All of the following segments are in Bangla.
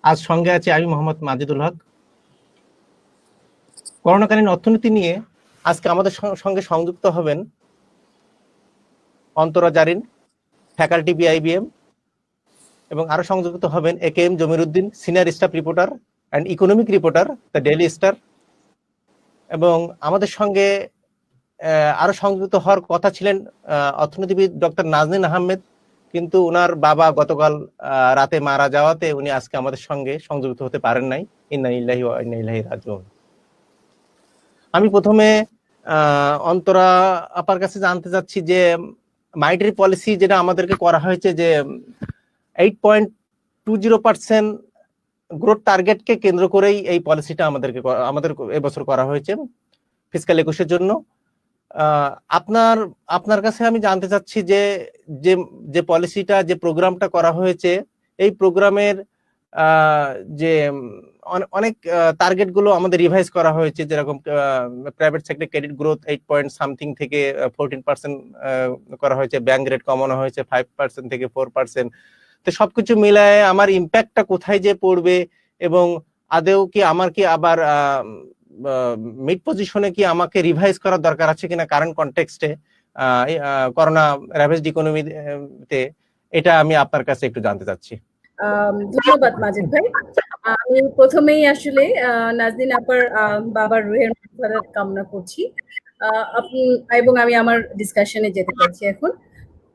আজ সঙ্গে আছে আমি মোহাম্মদ মাজিদুল হক। করোনাকালীন অর্থনীতি নিয়ে আজকে আমাদের সঙ্গে সংযুক্ত হবেন অন্তরা জারিন, ফ্যাকাল্টি বিআইবিএম, এবং আরো সংযুক্ত হবেন একেএম জমির Uddin, senior staff reporter and economic reporter, the daily star. এবং আমাদের সঙ্গে আরো সংযুক্ত হওয়ার কথা ছিলেন অর্থনীতিবিদ ডক্টর নাজনীন আহমেদ, কিন্তু ওনার বাবা গতকাল রাতে মারা যাওয়াতে উনি আজকে আমাদের সঙ্গে সংযুক্ত হতে পারেন নাই। ইন্না লিল্লাহি ওয়া ইন্না ইলাইহি রাজিউন। আমি প্রথমে অন্তরা আপার কাছে জানতে চাচ্ছি যে মনিটারি পলিসি যেটা আমাদেরকে করা হয়েছে, যে 8.20% গ্রোথ টার্গেটকে কেন্দ্র করেই এই পলিসিটা আমাদের এবছর করা হয়েছে ফিসক্যাল 21-এর জন্য। আপনার কাছে আমি জানতে চাচ্ছি যে যে পলিসিটা, যে প্রোগ্রামটা করা হয়েছে, এই প্রোগ্রামের যে অনেক টার্গেট গুলো আমাদের রিভাইজ করা হয়েছে, যেরকম প্রাইভেট সেক্টর ক্রেডিট গ্রোথ 8 থেকে 14% করা হয়েছে, ব্যাংক রেট কমানো হয়েছে 5% থেকে 4%। তো সবকিছু মিলায় আমার ইম্প্যাক্টটা কোথায় যে পড়বে, এবং আদেও কি আমার কি আবার মিড পজিশনে কি আমাকে রিভাইজ করার দরকার আছে কিনা কারেন্ট কনটেক্সটে, করোনা র্যাভেজড ইকোনমিতে, এটা আমি আপনার কাছে একটু জানতে চাচ্ছি। ধন্যবাদ মাজিদ ভাই। আমি প্রথমেই আসলে নাজনীন আপার বাবার রুহের মাগফিরাত কামনা করছি, এবং আমি আমার ডিসকাশনে যেতে চাচ্ছি এখন।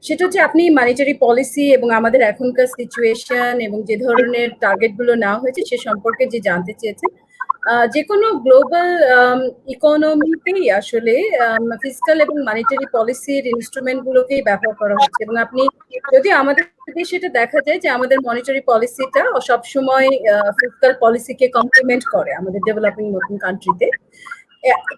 সেটা হচ্ছে, আপনি মনিটারি পলিসি এবং আমাদের এখনকার সিচুয়েশন এবং যে ধরনের টার্গেট গুলো নেওয়া হয়েছে সে সম্পর্কে যে জানতে চেয়েছেন। যে কোনো গ্লোবাল ইকোনমিতেই আসলে ফিসক্যাল এবং মনিটারি পলিসির ইনস্ট্রুমেন্ট গুলোকেই ব্যবহার করা হচ্ছে, এবং আপনি যদি আমাদের দেশে এটা দেখা যায় যে আমাদের মনিটারি পলিসিটা সবসময় ফিসক্যাল পলিসিকে কমপ্লিমেন্ট করে আমাদের ডেভেলপিং নতুন কান্ট্রিতে।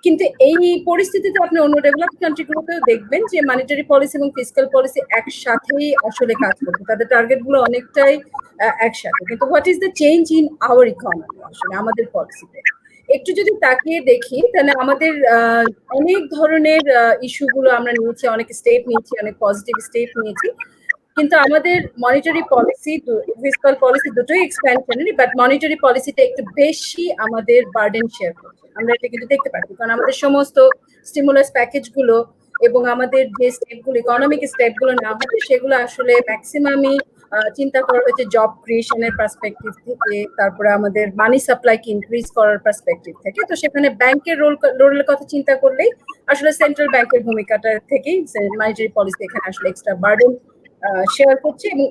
কিন্তু এই পরিস্থিতিতে আপনি অন্য ডেভেলপ কান্ট্রিগুলোতেও দেখবেন যে মনিটারি পলিসি এবং ফিসক্যাল পলিসি একসাথেই আসলে কাজ করছে, তাদের টার্গেট গুলো অনেকটাই একসাথে। কিন্তু what is the change in our economy, আসলে আমাদের পলিসিতে একটু যদি তাকিয়ে দেখি, তাহলে আমাদের অনেক ধরনের ইস্যুগুলো আমরা নিয়েছি, অনেক স্টেপ নিয়েছি, অনেক পজিটিভ স্টেপ নিয়েছি, কিন্তু আমাদের মনিটারি পলিসি, ফিসক্যাল পলিসি দুটোই এক্সপ্যানশনারি, বাট মনিটারি পলিসিটা একটু বেশি আমাদের বার্ডেন শেয়ার করছে। আমরা এটা কিন্তু দেখতে পাচ্ছি, কারণ আমাদের সমস্ত স্টিমুলাস প্যাকেজ গুলো এবং আমাদের যে স্টেপগুলো, ইকোনমিক স্টেপগুলো নেওয়া হচ্ছে, সেগুলো আসলে ম্যাক্সিমামই চিন্তা করা হয়েছে জব ক্রিয়েশনের পার্সপেক্টিভ থেকে, তারপরে আমাদের মানি সাপ্লাইকে ইনক্রিজ করার পার্সপেক্টিভ থেকে। তো সেখানে ব্যাংকের রোলের কথা চিন্তা করলেই আসলে সেন্ট্রাল ব্যাংকের ভূমিকাটা থেকেই মনিটারি পলিসি এখানে আসলে এক্সট্রা বার্ডেন শেয়ার করছে। এবং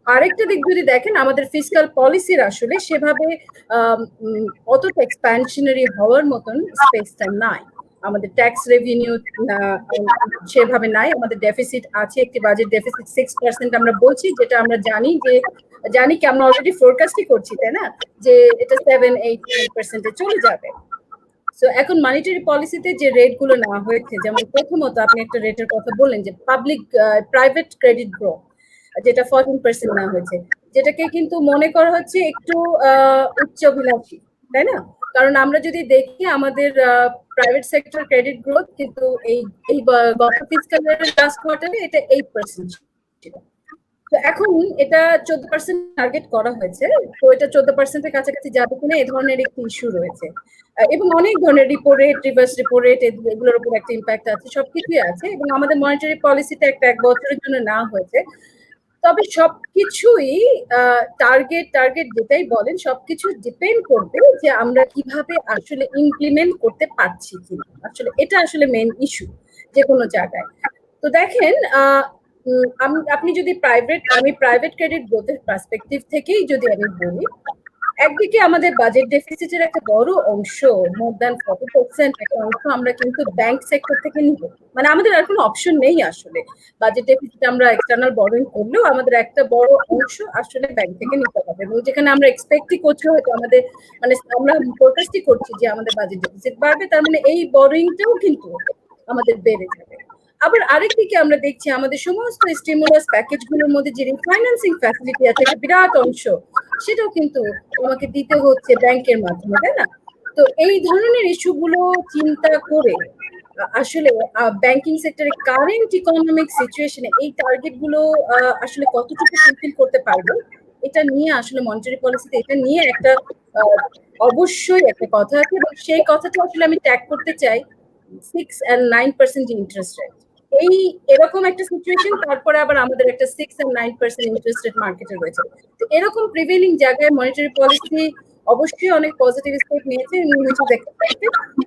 আরেকটা দিক যদি দেখেন, আমাদের ফিসক্যাল পলিসির আসলে সেভাবে অতটা এক্সপ্যানশনারি হওয়ার মতন স্পেসটা নাই। আমাদের ট্যাক্স রেভিনিউ সেভাবে নাই, আমাদের ডেফিসিট আছে, একটি বাজেট ডেফিসিট 6% আমরা বলছি, যেটা আমরা জানি কি আমরা অলরেডি ফোরকাস্টই করছি, তাই না, যে এটা 7-8% চলে যাবে। সো এখন মনিটারি পলিসিতে যে রেট গুলো নেওয়া হয়েছে, যেমন প্রথমত আপনি একটা রেটের কথা বললেন যে প্রাইভেট ক্রেডিট গ্রোথ, যেটা 14% নেওয়া হয়েছে, যেটাকে কিন্তু মনে করা হচ্ছে একটু উচ্চাভিলাষী, তাই না? কারণ আমরা যদি দেখি আমাদের প্রাইভেট সেক্টর ক্রেডিট গ্রোথ কিন্তু এই গত ফিসক্যাল ইয়ারের লাস্ট কোয়ার্টারে এটা 8% ছিল। তো এখন এটা 14% টার্গেট করা হয়েছে, তো এটা 14%-এর কাছাকাছি যাবে কিনা এই ধরনের একটি ইস্যু রয়েছে, এবং অনেক ধরনের repo rate, reverse repo rate, এগুলোর উপর একটা ইম্প্যাক্ট আছে, সবকিছুই আছে। এবং আমাদের মনিটারি পলিসিটা একটা 1 বছরের জন্য নেওয়া হয়েছে। তবে সবকিছুই টার্গেট যেটাই বলেন, সবকিছু ডিপেন্ড করবে যে আমরা কিভাবে আসলে ইমপ্লিমেন্ট করতে পারছি কিনা, আসলে এটা আসলে মেইন ইস্যু যে কোনো জায়গায়। তো দেখেন, আপনি যদি প্রাইভেট ক্রেডিট গ্রোথের পার্সপেক্টিভ থেকেই যদি আমি বলি, একদিকে আমাদের বাজেট ডেফিসিটের একটা বড় অংশ, মোর দ্যান 40% একটা অংশ আমরা কিন্তু ব্যাংক সেক্টর থেকে নিব। মানে আমাদের আর কোনো অপশন নেই আসলে, বাজেট ডেফিসিট আমরা এক্সটার্নাল বরোইং করলেও আমাদের একটা বড় অংশ আসলে ব্যাংক থেকে নিতে হবে, এবং যেখানে আমরা এক্সপেক্টই করছি হয়তো আমাদের, মানে আমরা ফোরকাস্টই করছি যে আমাদের বাজেট ডেফিসিট বাড়বে, তার মানে এই বরোইংটাও কিন্তু আমাদের বেড়ে যাবে। আবার আরেকদিকে আমরা দেখছি আমাদের সমস্ত স্টিমুলাস প্যাকেজ গুলোর মধ্যে যে রিফাইন্যান্সিং ফ্যাসিলিটি আছে, একটা বিরাট অংশ সেটাও কিন্তু আমাকে দিতে হচ্ছে ব্যাংকের মাধ্যমে, তাই না? তো এই ধরনের ইস্যুগুলো চিন্তা করে আসলে ব্যাংকিং সেক্টরে কারেন্ট ইকোনমিক সিচুয়েশনে এই টার্গেট গুলো আসলে কতটুকু ফুলফিল করতে পারবে, এটা নিয়ে আসলে মনিটারি পলিসিতে এটা নিয়ে একটা অবশ্যই একটা কথা আছে এবং সেই কথাটা আসলে আমি ট্যাগ করতে চাই 6 and 9% ইন্টারেস্ট রেট। এরকম একটা সিচুয়েশন, তারপরে আবার আমাদের একটা 6 and 9% ইন্টারেস্ট রেট মার্কেটে রয়েছে। তো এরকম প্রিভেলিং জায়গায় মনিটারি পলিসি অবশ্যই অনেক পজিটিভ স্টেপ নিয়েছে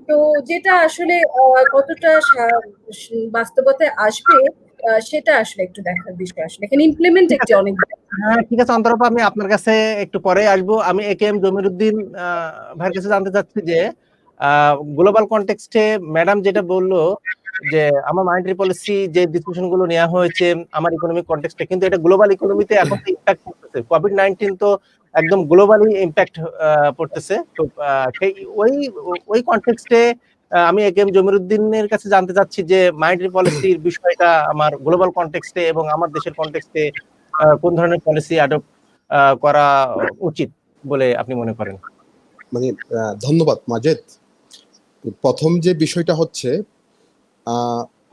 তো যেটা আসলে কতটা বাস্তবতায় আসবে সেটা আসলে একটু দেখার বিষয়। আসলে এখানে ইমপ্লিমেন্ট একটি অনেক হ্যাঁ ঠিক আছে অন্তরপা, আমি আপনার কাছে একটু পরে আসবো। আমি AKM জমিরুদ্দিন ভাইয়ের কাছে জানতে চাচ্ছি যে গ্লোবাল কনটেক্সটে ম্যাডাম যেটা বললো যে আমার মনিটারি পলিসি যে ডিসিশন গুলো নেওয়া হয়েছে আমার ইকোনমিক কনটেক্সটে, কিন্তু এটা গ্লোবাল ইকোনমিতে এখন ইম্প্যাক্ট পড়তেছে। কোভিড-19 তো একদম গ্লোবালি ইম্প্যাক্ট পড়তেছে। তো সেই ওই কনটেক্সটে আমি AKM জমিরুদ্দিনের কাছে জানতে চাচ্ছি যে মনিটারি পলিসির বিষয়টা আমার গ্লোবাল কনটেক্সটে এবং আমার দেশের কনটেক্সটে কোন ধরনের পলিসি অ্যাডপ্ট করা উচিত বলে আপনি মনে করেন? মানে ধন্যবাদ মাজেদ। প্রথম যে বিষয়টা হচ্ছে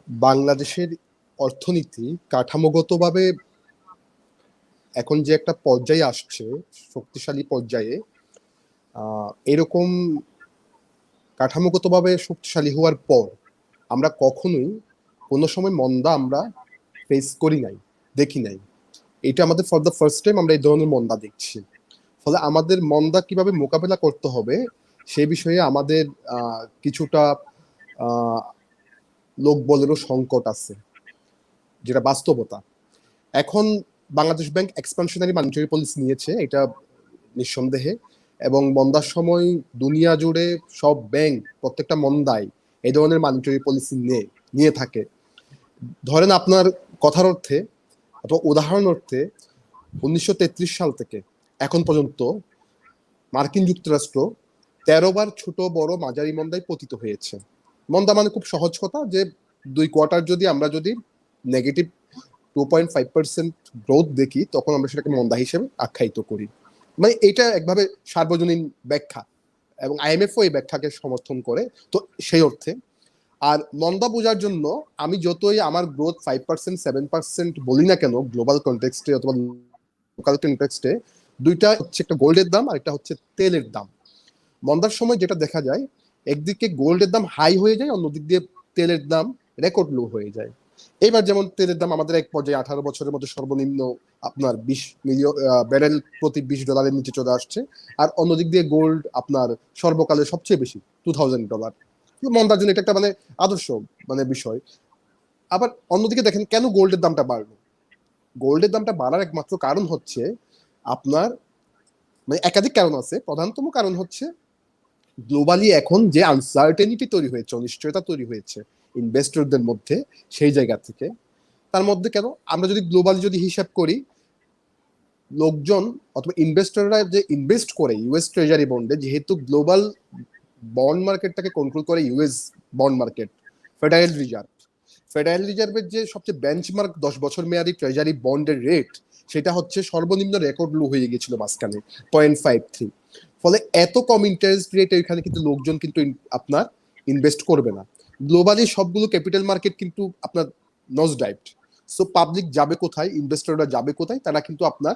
বাংলাদেশের অর্থনীতি কাঠামোগতভাবে এখন যে একটা পর্যায়ে আসছে, শক্তিশালী পর্যায়ে, এরকম কাঠামোগতভাবে শক্তিশালী হওয়ার পর আমরা কখনোই কোনো সময় মন্দা আমরা ফেস করি নাই, দেখি নাই। এটা আমাদের ফর দ্য ফার্স্ট টাইম আমরা এই ধরনের মন্দা দেখছি। ফলে আমাদের মন্দা কিভাবে মোকাবেলা করতে হবে সে বিষয়ে আমাদের কিছুটা লোকবলেরও সংকট আছে, যেটা বাস্তবতা। এখন বাংলাদেশ ব্যাংক এক্সপানশনারি মনিটারি পলিসি নিয়েছে, এটা নিঃসন্দেহে, এবং মন্দার সময় দুনিয়া জুড়ে সব ব্যাংক প্রত্যেকটা মন্দায় এই ধরনের মনিটারি পলিসি নিয়ে থাকে। ধরেন আপনার কথার অর্থে অথবা উদাহরণ অর্থে 1933 সাল থেকে এখন পর্যন্ত মার্কিন যুক্তরাষ্ট্র 13 বার ছোট বড় মাঝারি মন্দায় পতিত হয়েছে। মন্দা মানে খুব সহজ কথা, যে 2 কোয়ার্টার আমরা যদি নেগেটিভ 2.5% গ্রোথ দেখি তখন আমরা সেটাকে মন্দা হিসেবে আখ্যায়িত করি। মানে এটা একভাবে সার্বজনীন ব্যাখ্যা, এবং IMF-ও এই ব্যাখ্যাকে সমর্থন করে। তো সেই অর্থে আর মন্দা বোঝার জন্য আমি যতই আমার গ্রোথ 5% 7% বলি না কেন গ্লোবাল কনটেক্সটে অথবা লোকাল কনটেক্সটে, দুইটা হচ্ছে একটা গোল্ডের দাম আর একটা হচ্ছে তেলের দাম। মন্দার সময় যেটা দেখা যায়, একদিকে গোল্ডের দাম হাই হয়ে যায়, অন্যদিক দিয়ে তেলের দাম রেকর্ড লো হয়ে যায়। এবার যেমন তেলের দাম আমাদের এক পর্যায়ে 18 বছরের মধ্যে সর্বনিম্ন আপনার 20 মিলিয়ন ব্যারেল প্রতি $20 নিচে চলে আসছে, আর অন্যদিক দিয়ে গোল্ড আপনার সর্বকালের সবচেয়ে বেশি $2000। মন্দার জন্য এটা একটা মানে আদর্শ বিষয়। আবার অন্যদিকে দেখেন কেন গোল্ডের দামটা বাড়লো। গোল্ডের দামটা বাড়ার একমাত্র কারণ হচ্ছে আপনার একাধিক কারণ আছে। প্রধানতম কারণ হচ্ছে গ্লোবালি এখন যে আনসার্টেনিটি তৈরি হয়েছে, অনিশ্চয়তা তৈরি হয়েছে ইনভেস্টরদের মধ্যে, সেই জায়গা থেকে। তার মধ্যে কেন আমরা যদি গ্লোবালি হিসাব করি, লোকজন অথবা ইনভেস্টররা যে ইনভেস্ট করে ইউএস ট্রেজারি বন্ডে, যেহেতু গ্লোবাল বন্ড মার্কেটটাকে কন্ট্রোল করে ইউএস বন্ড মার্কেট, ফেডারেল রিজার্ভের যে সবচেয়ে বেঞ্চমার্ক 10 বছর মেয়াদী ট্রেজারি বন্ডের রেট, সেটা হচ্ছে সর্বনিম্ন রেকর্ড লো হয়ে গিয়েছিল মাঝখানে 0.53। ফলে এত কম ইন্টারেস্ট রেট এখানে কিন্তু লোকজন কিন্তু আপনার ইনভেস্ট করবে না। গ্লোবালি সবগুলো ক্যাপিটাল মার্কেট কিন্তু আপনার নজ ডাইভড। সো পাবলিক যাবে কোথায়, ইনভেস্টররা যাবে কোথায়, তারা কিন্তু আপনার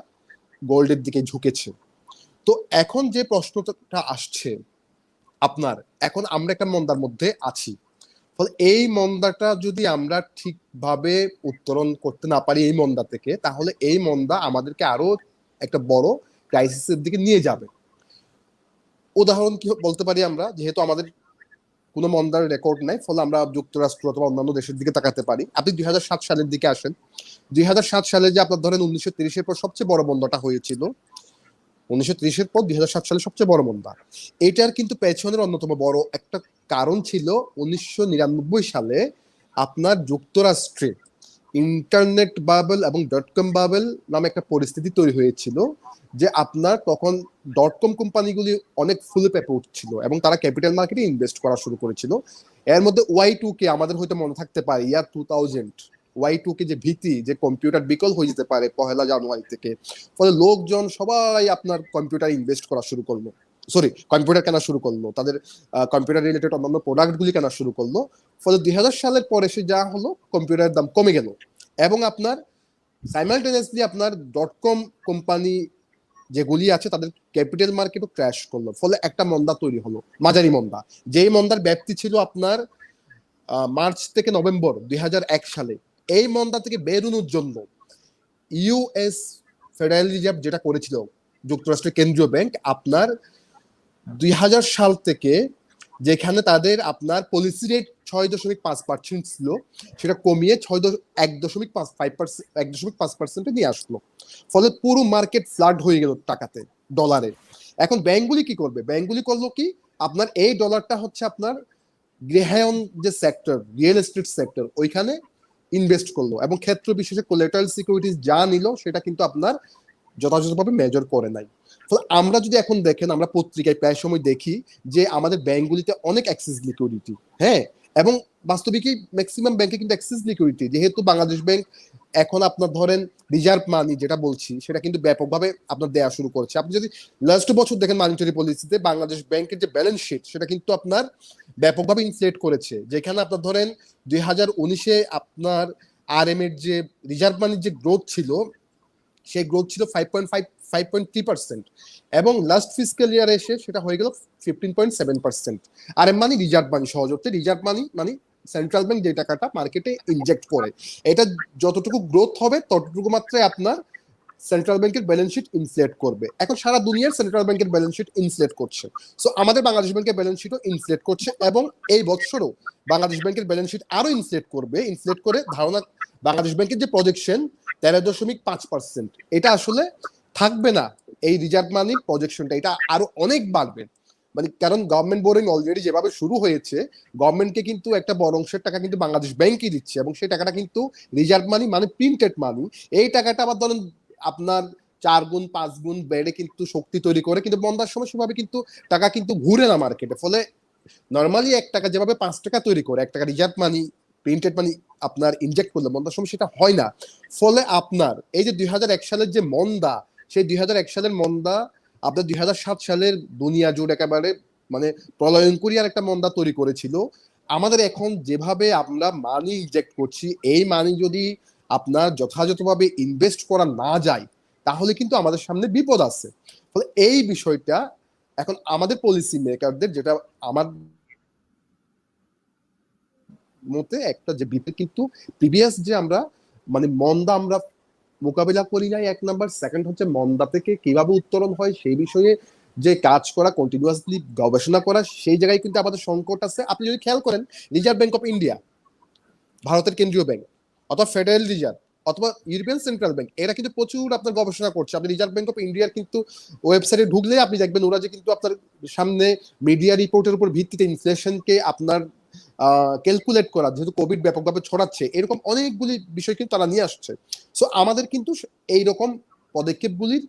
গোল্ডের দিকে ঝুঁকেছে। তো এখন যে প্রশ্নটা আসছে আপনার, এখন আমরা একটা মন্দার মধ্যে আছি। ফলে এই মন্দাটা যদি আমরা ঠিকভাবে উত্তরণ করতে না পারি এই মন্দা থেকে, তাহলে এই মন্দা আমাদেরকে আরো একটা বড় ক্রাইসিসের দিকে নিয়ে যাবে। উদাহরণ কি বলতে পারি আমরা, যেহেতু আমাদের কোনো মন্দার রেকর্ড নাই, ফলে আমরা যুক্তরাষ্ট্র অথবা অন্যান্য দেশের দিকে তাকাতে পারি। আপনি 2007 সালের দিকে আসেন। 2007 সালে যে আপনার ধরেন 1930-এর পর সবচেয়ে বড় মন্দাটা হয়েছিল, 1930-এর পর 2007 সালে সবচেয়ে বড় মন্দা, এটার কিন্তু পেছনের অন্যতম বড় একটা কারণ ছিল 1999 সালে আপনার যুক্তরাষ্ট্রে ইন্টারনেট বাবল এবং ডটকম বাবল নামে একটা পরিস্থিতি তৈরি হয়েছিল, যে আপনার তখন ডটকম কোম্পানিগুলি অনেক ফুলে পেপে উঠছিল এবং তারা ক্যাপিটাল মার্কেটে ইনভেস্ট করা শুরু করেছিল। এর মধ্যে Y2K আমাদের হয়তো মনে থাকতে পারে, ইয়ার 2000 Y2K যে ভীতি, যে কম্পিউটার বিকল হয়ে যেতে পারে 1 জানুয়ারি থেকে। ফলে লোকজন সবাই আপনার কম্পিউটার ইনভেস্ট করা শুরু করলো, কম্পিউটার কেনা শুরু করলো, তাদের কম্পিউটার রিলেটেড অন্যান্য প্রোডাক্টগুলি কেনা শুরু করলো। ফলে 2000 সালের পরে সে যা হলো, কম্পিউটারের দাম কমে গেল এবং আপনার সাইমালটেনিয়াসলি আপনার ডটকম কোম্পানি যেগুলি আছে তাদের ক্যাপিটাল মার্কেটও ক্র্যাশ করলো, ফলে একটা মন্দা তৈরি হলো, মাঝারি মন্দা। যেই মন্দার ব্যাপ্তি ছিল আপনার মার্চ থেকে নভেম্বর 2001 সালে। এই মন্দা থেকে বেরোনোর জন্য ইউএস ফেডারেল রিজার্ভ যেটা করেছিল, যুক্তরাষ্ট্রের কেন্দ্রীয় ব্যাংক, আপনার 2000 সাল থেকে যেখানে তাদের আপনার পলিসি রেট 6.5% ছিল, সেটা কমিয়ে 1.5% নিয়ে আসলো। ফলে পুরো মার্কেট ফ্লাড হয়ে গেল টাকাতে, ডলারে। এখন ব্যাংকগুলি কি করবে? ব্যাংকগুলি করলো কি, আপনার এই ডলারটা হচ্ছে আপনার গৃহায়ন যে সেক্টর, রিয়েল এস্টেট সেক্টর, ওইখানে ইনভেস্ট করলো এবং ক্ষেত্র বিশেষে কোলাটেরাল সিকিউরিটিজ যা নিল সেটা কিন্তু আপনার যথাযথভাবে মেজর করে নাই। ফলে আমরা যদি এখন দেখেন, আমরা পত্রিকায় প্রায় সময় দেখি যে আমাদের ব্যাংকগুলিতে অনেক অ্যাক্সেস লিকুইডিটি, হ্যাঁ, এবং বাস্তবিকই ম্যাক্সিমাম ব্যাংকে কিন্তু অ্যাক্সেস লিকুইডিটি, যেহেতু বাংলাদেশ ব্যাংক এখন আপনার ধরেন রিজার্ভ মানি যেটা বলছি সেটা কিন্তু ব্যাপকভাবে আপনার দেয়া শুরু করছে। আপনি যদি লাস্ট বছর দেখেন মনিটারি পলিসিতে বাংলাদেশ ব্যাংকের যে ব্যালেন্স শিট সেটা কিন্তু আপনার ব্যাপকভাবে ইনফ্লেট করেছে, যেখানে আপনার ধরেন 2019-এ আপনার আরএম এর যে রিজার্ভ মানির যে গ্রোথ ছিল, সেই গ্রোথ ছিল 5.3%, এবং লাস্ট ফিসক্যাল ইয়ারে এসে সেটা হয়ে গেল 15.7%। আরএম মানি রিজার্ভ মানি, সহজ অর্থে রিজার্ভ মানি মানে সেন্ট্রাল ব্যাংক যে টাকাটা মার্কেটে ইনজেক্ট করে, এটা যতটুকু গ্রোথ হবে ততটুকু মাত্রায় আপনার সেন্ট্রাল ব্যাংকের ব্যালেন্স শিট ইনফ্লেট করবে। এখন সারা দুনিয়ার সেন্ট্রাল ব্যাংকের ব্যালেন্স শিট ইনফ্লেট করছে, সো আমাদের বাংলাদেশ ব্যাংকের ব্যালেন্স শিটও ইনফ্লেট করছে, এবং এই বছরও বাংলাদেশ ব্যাংকের ব্যালেন্স শিট আরো ইনফ্লেট করবে। ইনফ্লেট করে ধারণা বাংলাদেশ ব্যাংকের যে প্রজেকশন 13.5%, এটা আসলে থাকবে না। এই রিজার্ভ মানির প্রজেকশনটা এটা আরো অনেক বাড়বে, মানে কারণ গভর্নমেন্ট বোরিং অলরেডি যেভাবে শুরু হয়েছে, গভর্নমেন্টকে কিন্তু একটা বড় অংশের টাকা কিন্তু বাংলাদেশ ব্যাংকই দিচ্ছে, এবং সেই টাকাটা কিন্তু রিজার্ভ মানি মানে প্রিন্টেড মানি। এই টাকাটা আবার ধরেন আপনার 4 গুণ 5 গুণ বেড়ে কিন্তু শক্তি তৈরি করে, কিন্তু বন্যার সময় সেভাবে কিন্তু টাকা কিন্তু ঘুরে না মার্কেটে। ফলে নর্মালি 1 টাকা যেভাবে 5 টাকা তৈরি করে, 1 টাকা রিজার্ভ মানি প্রিন্টেড মানি আপনার ইনজেক্ট করলে বন্যার সময় সেটা হয় না। ফলে আপনার এই যে 2001 সালের যে মন্দা, সেই 2001 সালের মন্দা আপনার 2007 সালের দুনিয়া জুড়ে একেবারে মানে প্রলয়ঙ্করী আর একটা মন্দা তৈরি করেছিল। আমাদের এখন যেভাবে আমরা মানি ইনজেক্ট করছি, এই মানি যদি আপনার যথাযথভাবে ইনভেস্ট করা না যায় তাহলে কিন্তু আমাদের সামনে বিপদ আছে। ফলে এই বিষয়টা এখন আমাদের পলিসি মেকারদের, যেটা আমার মতে একটা যে বিপদ, কিন্তু প্রিভিয়াস যে আমরা মানে মন্দা আমরা মোকাবিলা করি নাই, 1 নাম্বার। সেকেন্ড হচ্ছে মন্দা থেকে কিভাবে উত্তরণ হয় সেই বিষয়ে যে কাজ করা, কন্টিনিউয়াসলি গবেষণা করা, সেই জায়গায় কিন্তু আমাদের সংকট আছে। আপনি যদি খেয়াল করেন, রিজার্ভ ব্যাংক অফ ইন্ডিয়া, ভারতের কেন্দ্রীয় ব্যাংক, অথবা ফেডারেল রিজার্ভ, অথবা ইউরোপিয়ান সেন্ট্রাল ব্যাংক, এরা কিন্তু প্রচুর আপনার গবেষণা করছে। আপনি রিজার্ভ ব্যাংক অফ ইন্ডিয়ার কিন্তু ওয়েবসাইটে ঢুকলে আপনি দেখবেন ওরা যে কিন্তু আপনার সামনে মিডিয়া রিপোর্টের উপর ভিত্তিতে ইনফ্লেশনকে আপনার ক্যালকুলেট করা, যেহেতু কোভিড ব্যাপকভাবে ছড়াচ্ছে, এরকম অনেকগুলি বিষয় কিন্তু তারা নিয়ে আসছে। সো আমাদের কিন্তু এইরকম পদক্ষেপগুলির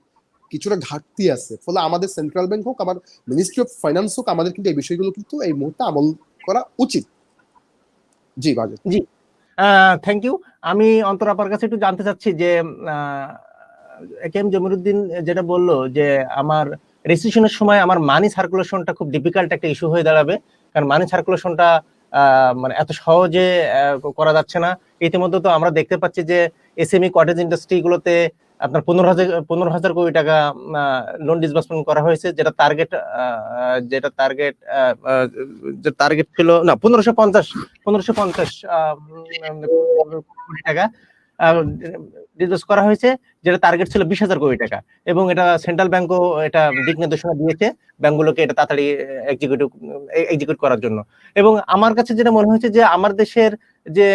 কিছুটা ঘাটতি আছে। ফলে আমাদের সেন্ট্রাল ব্যাংক হোক, আমার মিনিস্ট্রি অফ ফাইন্যান্স হোক, আমাদের কিন্তু এই বিষয়গুলো কিন্তু এই মুহূর্তে আমল করা উচিত। জি বাজেট। জি, থ্যাংক ইউ। আমি অন্তর আপার কাছে একটু জানতে চাচ্ছি যে একেএম জমিরুদ্দিন যেটা বললো যে আমার রেজিস্ট্রেশনের সময় আমার মানি সার্কুলেশনটা খুব ডিফিকাল্ট একটা ইস্যু হয়ে দাঁড়াবে, কারণ মানি সার্কুলেশনটা মানে এত সহজে করা যাচ্ছে না। ইতিমধ্যে তো আমরা দেখতে পাচ্ছি যে এসএমই কটেজ ইন্ডাস্ট্রি গুলোতে আপনার 15,000 কোটি টাকা লোন ডিসবার্সমেন্ট করা হয়েছে, যেটা টার্গেট ছিল না 1550 কোটি টাকা ডিসবার্স করা হয়েছে, যেটা টার্গেট ছিল 20,000 কোটি টাকা। এবং এটা সেন্ট্রাল ব্যাংকও এটা দিক নির্দেশনা দিয়েছে ব্যাংকগুলোকে এটা তাড়াতাড়ি এক্সিকিউট করার জন্য। এবং আমার কাছে যেটা মনে হয়েছে যে আমার দেশের যে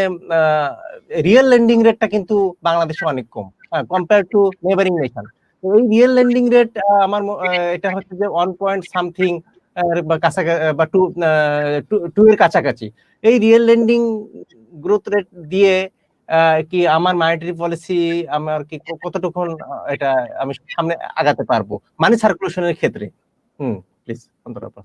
রিয়েল লেন্ডিং রেটটা কিন্তু বাংলাদেশে অনেক কম কম্পেয়ার টু নেবারিং নেশন। এই রিয়েল লেন্ডিং রেট আমার এটা হচ্ছে যে 1 পয়েন্ট সামথিং বা কাছাকাছি বা 2 এর কাছাকাছি। এই রিয়েল লেন্ডিং গ্রোথ রেট দিয়ে কি আমার মনিটারি পলিসি আমার কি কতটুকু এটা আমি সামনে আগাতে পারবো মানি সার্কুলেশনের ক্ষেত্রে? প্লিজ অন্তরাপা।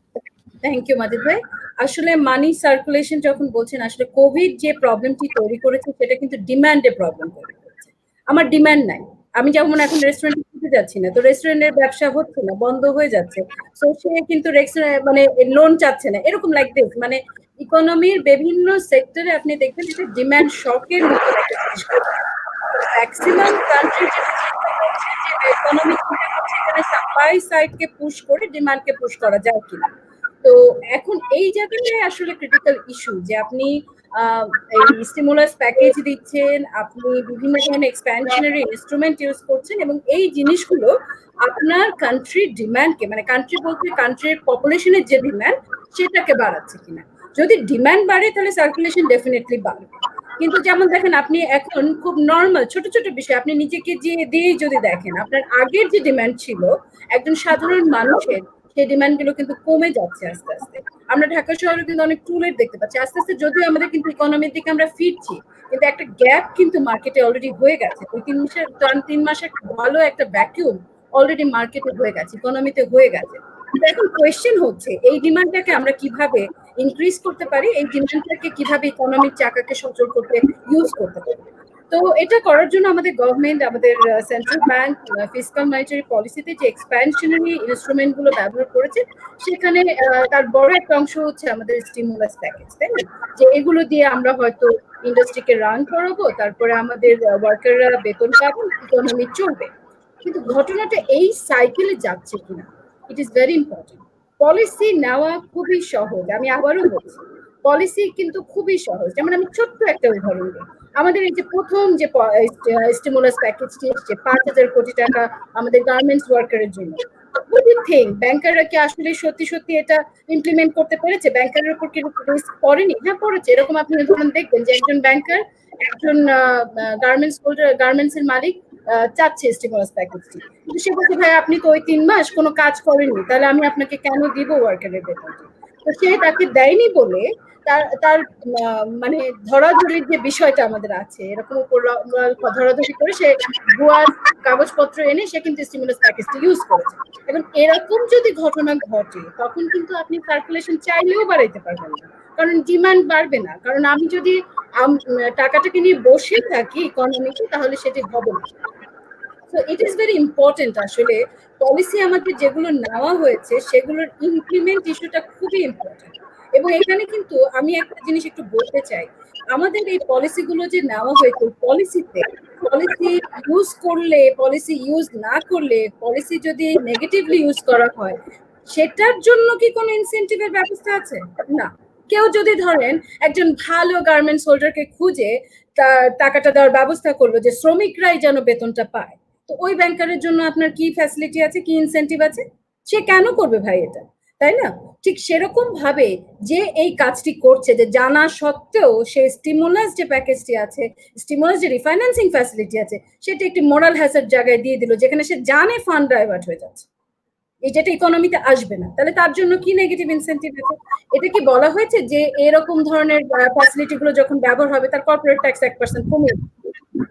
থ্যাংক ইউ মাজিদ ভাই। আসলে মানি সার্কুলেশন যখন বলছেন, আসলে কোভিড যে প্রবলেমটি তৈরি করেছে সেটা কিন্তু ডিমান্ডে প্রবলেম তৈরি করেছে। আমার ডিমান্ড নাই, আমি যেমন এখন রেস্টুরেন্টে খেতে যাচ্ছি না, তো রেস্টুরেন্টের ব্যবসা হচ্ছে না, বন্ধ হয়ে যাচ্ছে, তো সে কিন্তু মানে লোন চাচ্ছে না, এরকম লাইক দিস। মানে ইকোনমির বিভিন্ন সেক্টরে আপনি দেখবেন এটা ডিমান্ড শকের মতো ম্যাক্সিমাম কান্ট্রি যে ইকোনমি এখানে সাপ্লাই সাইডকে পুশ করে ডিমান্ডকে পুশ করা যায় কিনা। তো এখন এই জায়গাটাই আসলে ক্রিটিক্যাল ইস্যু, যে আপনি এই স্টিমুলাস প্যাকেজ দিচ্ছেন, আপনি বিভিন্ন ধরনের এক্সপ্যানশনারি ইনস্ট্রুমেন্ট ইউজ করছেন, এবং এই জিনিসগুলো আপনার কান্ট্রির ডিমান্ডকে, মানে কান্ট্রি বলতে কান্ট্রির পপুলেশনের যে ডিমান্ড সেটাকে বাড়াচ্ছে কিনা। যদি ডিমান্ড বাড়ে তাহলে সার্কুলেশন ডেফিনেটলি বাড়বে। কিন্তু যেমন দেখেন, আপনি এখন খুব নর্মাল ছোট ছোট বিষয় আপনি নিজেকে দিয়েই যদি দেখেন, আপনার আগের যে ডিমান্ড ছিল একজন সাধারণ মানুষের, সেই ডিমান্ড গুলো কিন্তু কমে যাচ্ছে আস্তে আস্তে। আমরা ঢাকা শহরে কিন্তু অনেক টুলেট দেখতে পাচ্ছি আস্তে আস্তে, যদিও আমাদের কিন্তু ইকোনমির দিকে আমরা ফিরছি, কিন্তু একটা গ্যাপ কিন্তু মার্কেটে অলরেডি হয়ে গেছে। 2-3 মাসের ভালো একটা ভ্যাকিউম অলরেডি মার্কেটে হয়ে গেছে, ইকোনমিতে হয়ে গেছে। এখন কোয়েশ্চেন হচ্ছে এই ডিমান্ডটাকে আমরা কিভাবে ইনক্রিজ করতে পারি, এই ডিমান্ডটাকে কিভাবে ইকোনমিক চাকাকে সচল করতে ইউজ করতে পারি। তো এটা করার জন্য আমাদের গভর্নমেন্ট, আমাদের সেন্ট্রাল ব্যাংক ফিসকাল মনিটারি পলিসিতে যে এক্সপ্যানশনারি ইনস্ট্রুমেন্ট গুলো ব্যবহার করেছে, সেখানে তার বড় একটা অংশ হচ্ছে আমাদের স্টিমুলাস প্যাকেজ, তাই না? যে এগুলো দিয়ে আমরা হয়তো ইন্ডাস্ট্রিকে রান করাবো, তারপরে আমাদের ওয়ার্কাররা বেতন পাবেন, ইকোনমি চলবে। কিন্তু ঘটনাটা এই সাইকেলে যাচ্ছে কিনা, it is very important. Policy নেওয়া খুবই সহজ, আমি আবারও বলছি পলিসি কিন্তু খুবই সহজ। যেমন আমি ছোট্ট একটা উদাহরণ দিই, আমাদের এই যে প্রথম যে স্টিমুলাস প্যাকেজটি এসছে 5,000 কোটি টাকা আমাদের গার্মেন্টস ওয়ার্কারের জন্য, ব্যাংকাররা কি আসলে সত্যি সত্যি এটা ইমপ্লিমেন্ট করতে পেরেছে? ব্যাংকারের উপর কি রিস্ক পড়েনি? হ্যাঁ পড়েছে। এরকম আপনি ধরুন দেখবেন যে একজন ব্যাংকার একজন গার্মেন্টস এর মালিক চাচ্ছে স্টিমুলাস প্যাকেজটি, কিন্তু সে বলছে ভাই আপনি তো ওই 3 মাস কোনো কাজ করেননি, তাহলে আমি আপনাকে কেন দিব ওয়ার্কারের বেতনটি? তো সে তাকে দেয়নি বলে তার মানে ধরাধরির যে বিষয়টা আমাদের আছে, এরকম ধরাধরি করে সে ভুয়া কাগজপত্র এনে সে কিন্তু স্টিমুলাস প্যাকেজটি ইউজ করেছে। এখন এরকম যদি ঘটনা ঘটে তখন কিন্তু আপনি সার্কুলেশন চাইলেও বাড়াইতে পারবেন না, কারণ ডিমান্ড বাড়বে না। কারণ আমি যদি টাকাটাকে নিয়ে বসে থাকি ইকোনমিতে, তাহলে সেটি হবে না। So it is very important. আসলে পলিসি আমাদের যেগুলো নেওয়া হয়েছে সেগুলোর ইমপ্লিমেন্ট ইস্যুটা খুবই ইম্পর্টেন্ট। এবং এখানে কিন্তু আমি একটা জিনিস একটু বলতে চাই, আমাদের এই পলিসিগুলো যে নেওয়া হয়েছে, পলিসিতে পলিসি ইউজ করলে, পলিসি ইউজ না করলে, পলিসি যদি নেগেটিভলি ইউজ করা হয়, সেটার জন্য কি কোনো ইনসেন্টিভের ব্যবস্থা আছে? না। কেউ যদি ধরেন একজন ভালো গার্মেন্টস হোল্ডারকে খুঁজে টাকাটা দেওয়ার ব্যবস্থা করলো যে শ্রমিকরাই যেন বেতনটা পায়, তো ওই ব্যাংকারের জন্য আপনার কি ফ্যাসিলিটি আছে, কি ইনসেন্টিভ আছে? সে কেন করবে ভাই এটা, তাই না? ঠিক সেরকম ভাবে যে এই কাজটি করছে, যে জানা সত্ত্বেও সে স্টিমুলাস যে প্যাকেজটি আছে, স্টিমুলাস যে রিফাইন্যান্সিং ফ্যাসিলিটি আছে, সেটা একটি মোরাল হ্যাজার্ড জায়গায় দিয়ে দিল, যেখানে সে জানে ফান্ড ডাইভার্ট হয়ে যাচ্ছে, এই যেটা ইকোনমিতে আসবে না, তাহলে তার জন্য কি নেগেটিভ ইনসেন্টিভ আছে? এটা কি বলা হয়েছে যে এরকম ধরনের ফ্যাসিলিটি গুলো যখন ব্যবহার হবে তার কর্পোরেট ট্যাক্স 1% কমিয়ে দিবে,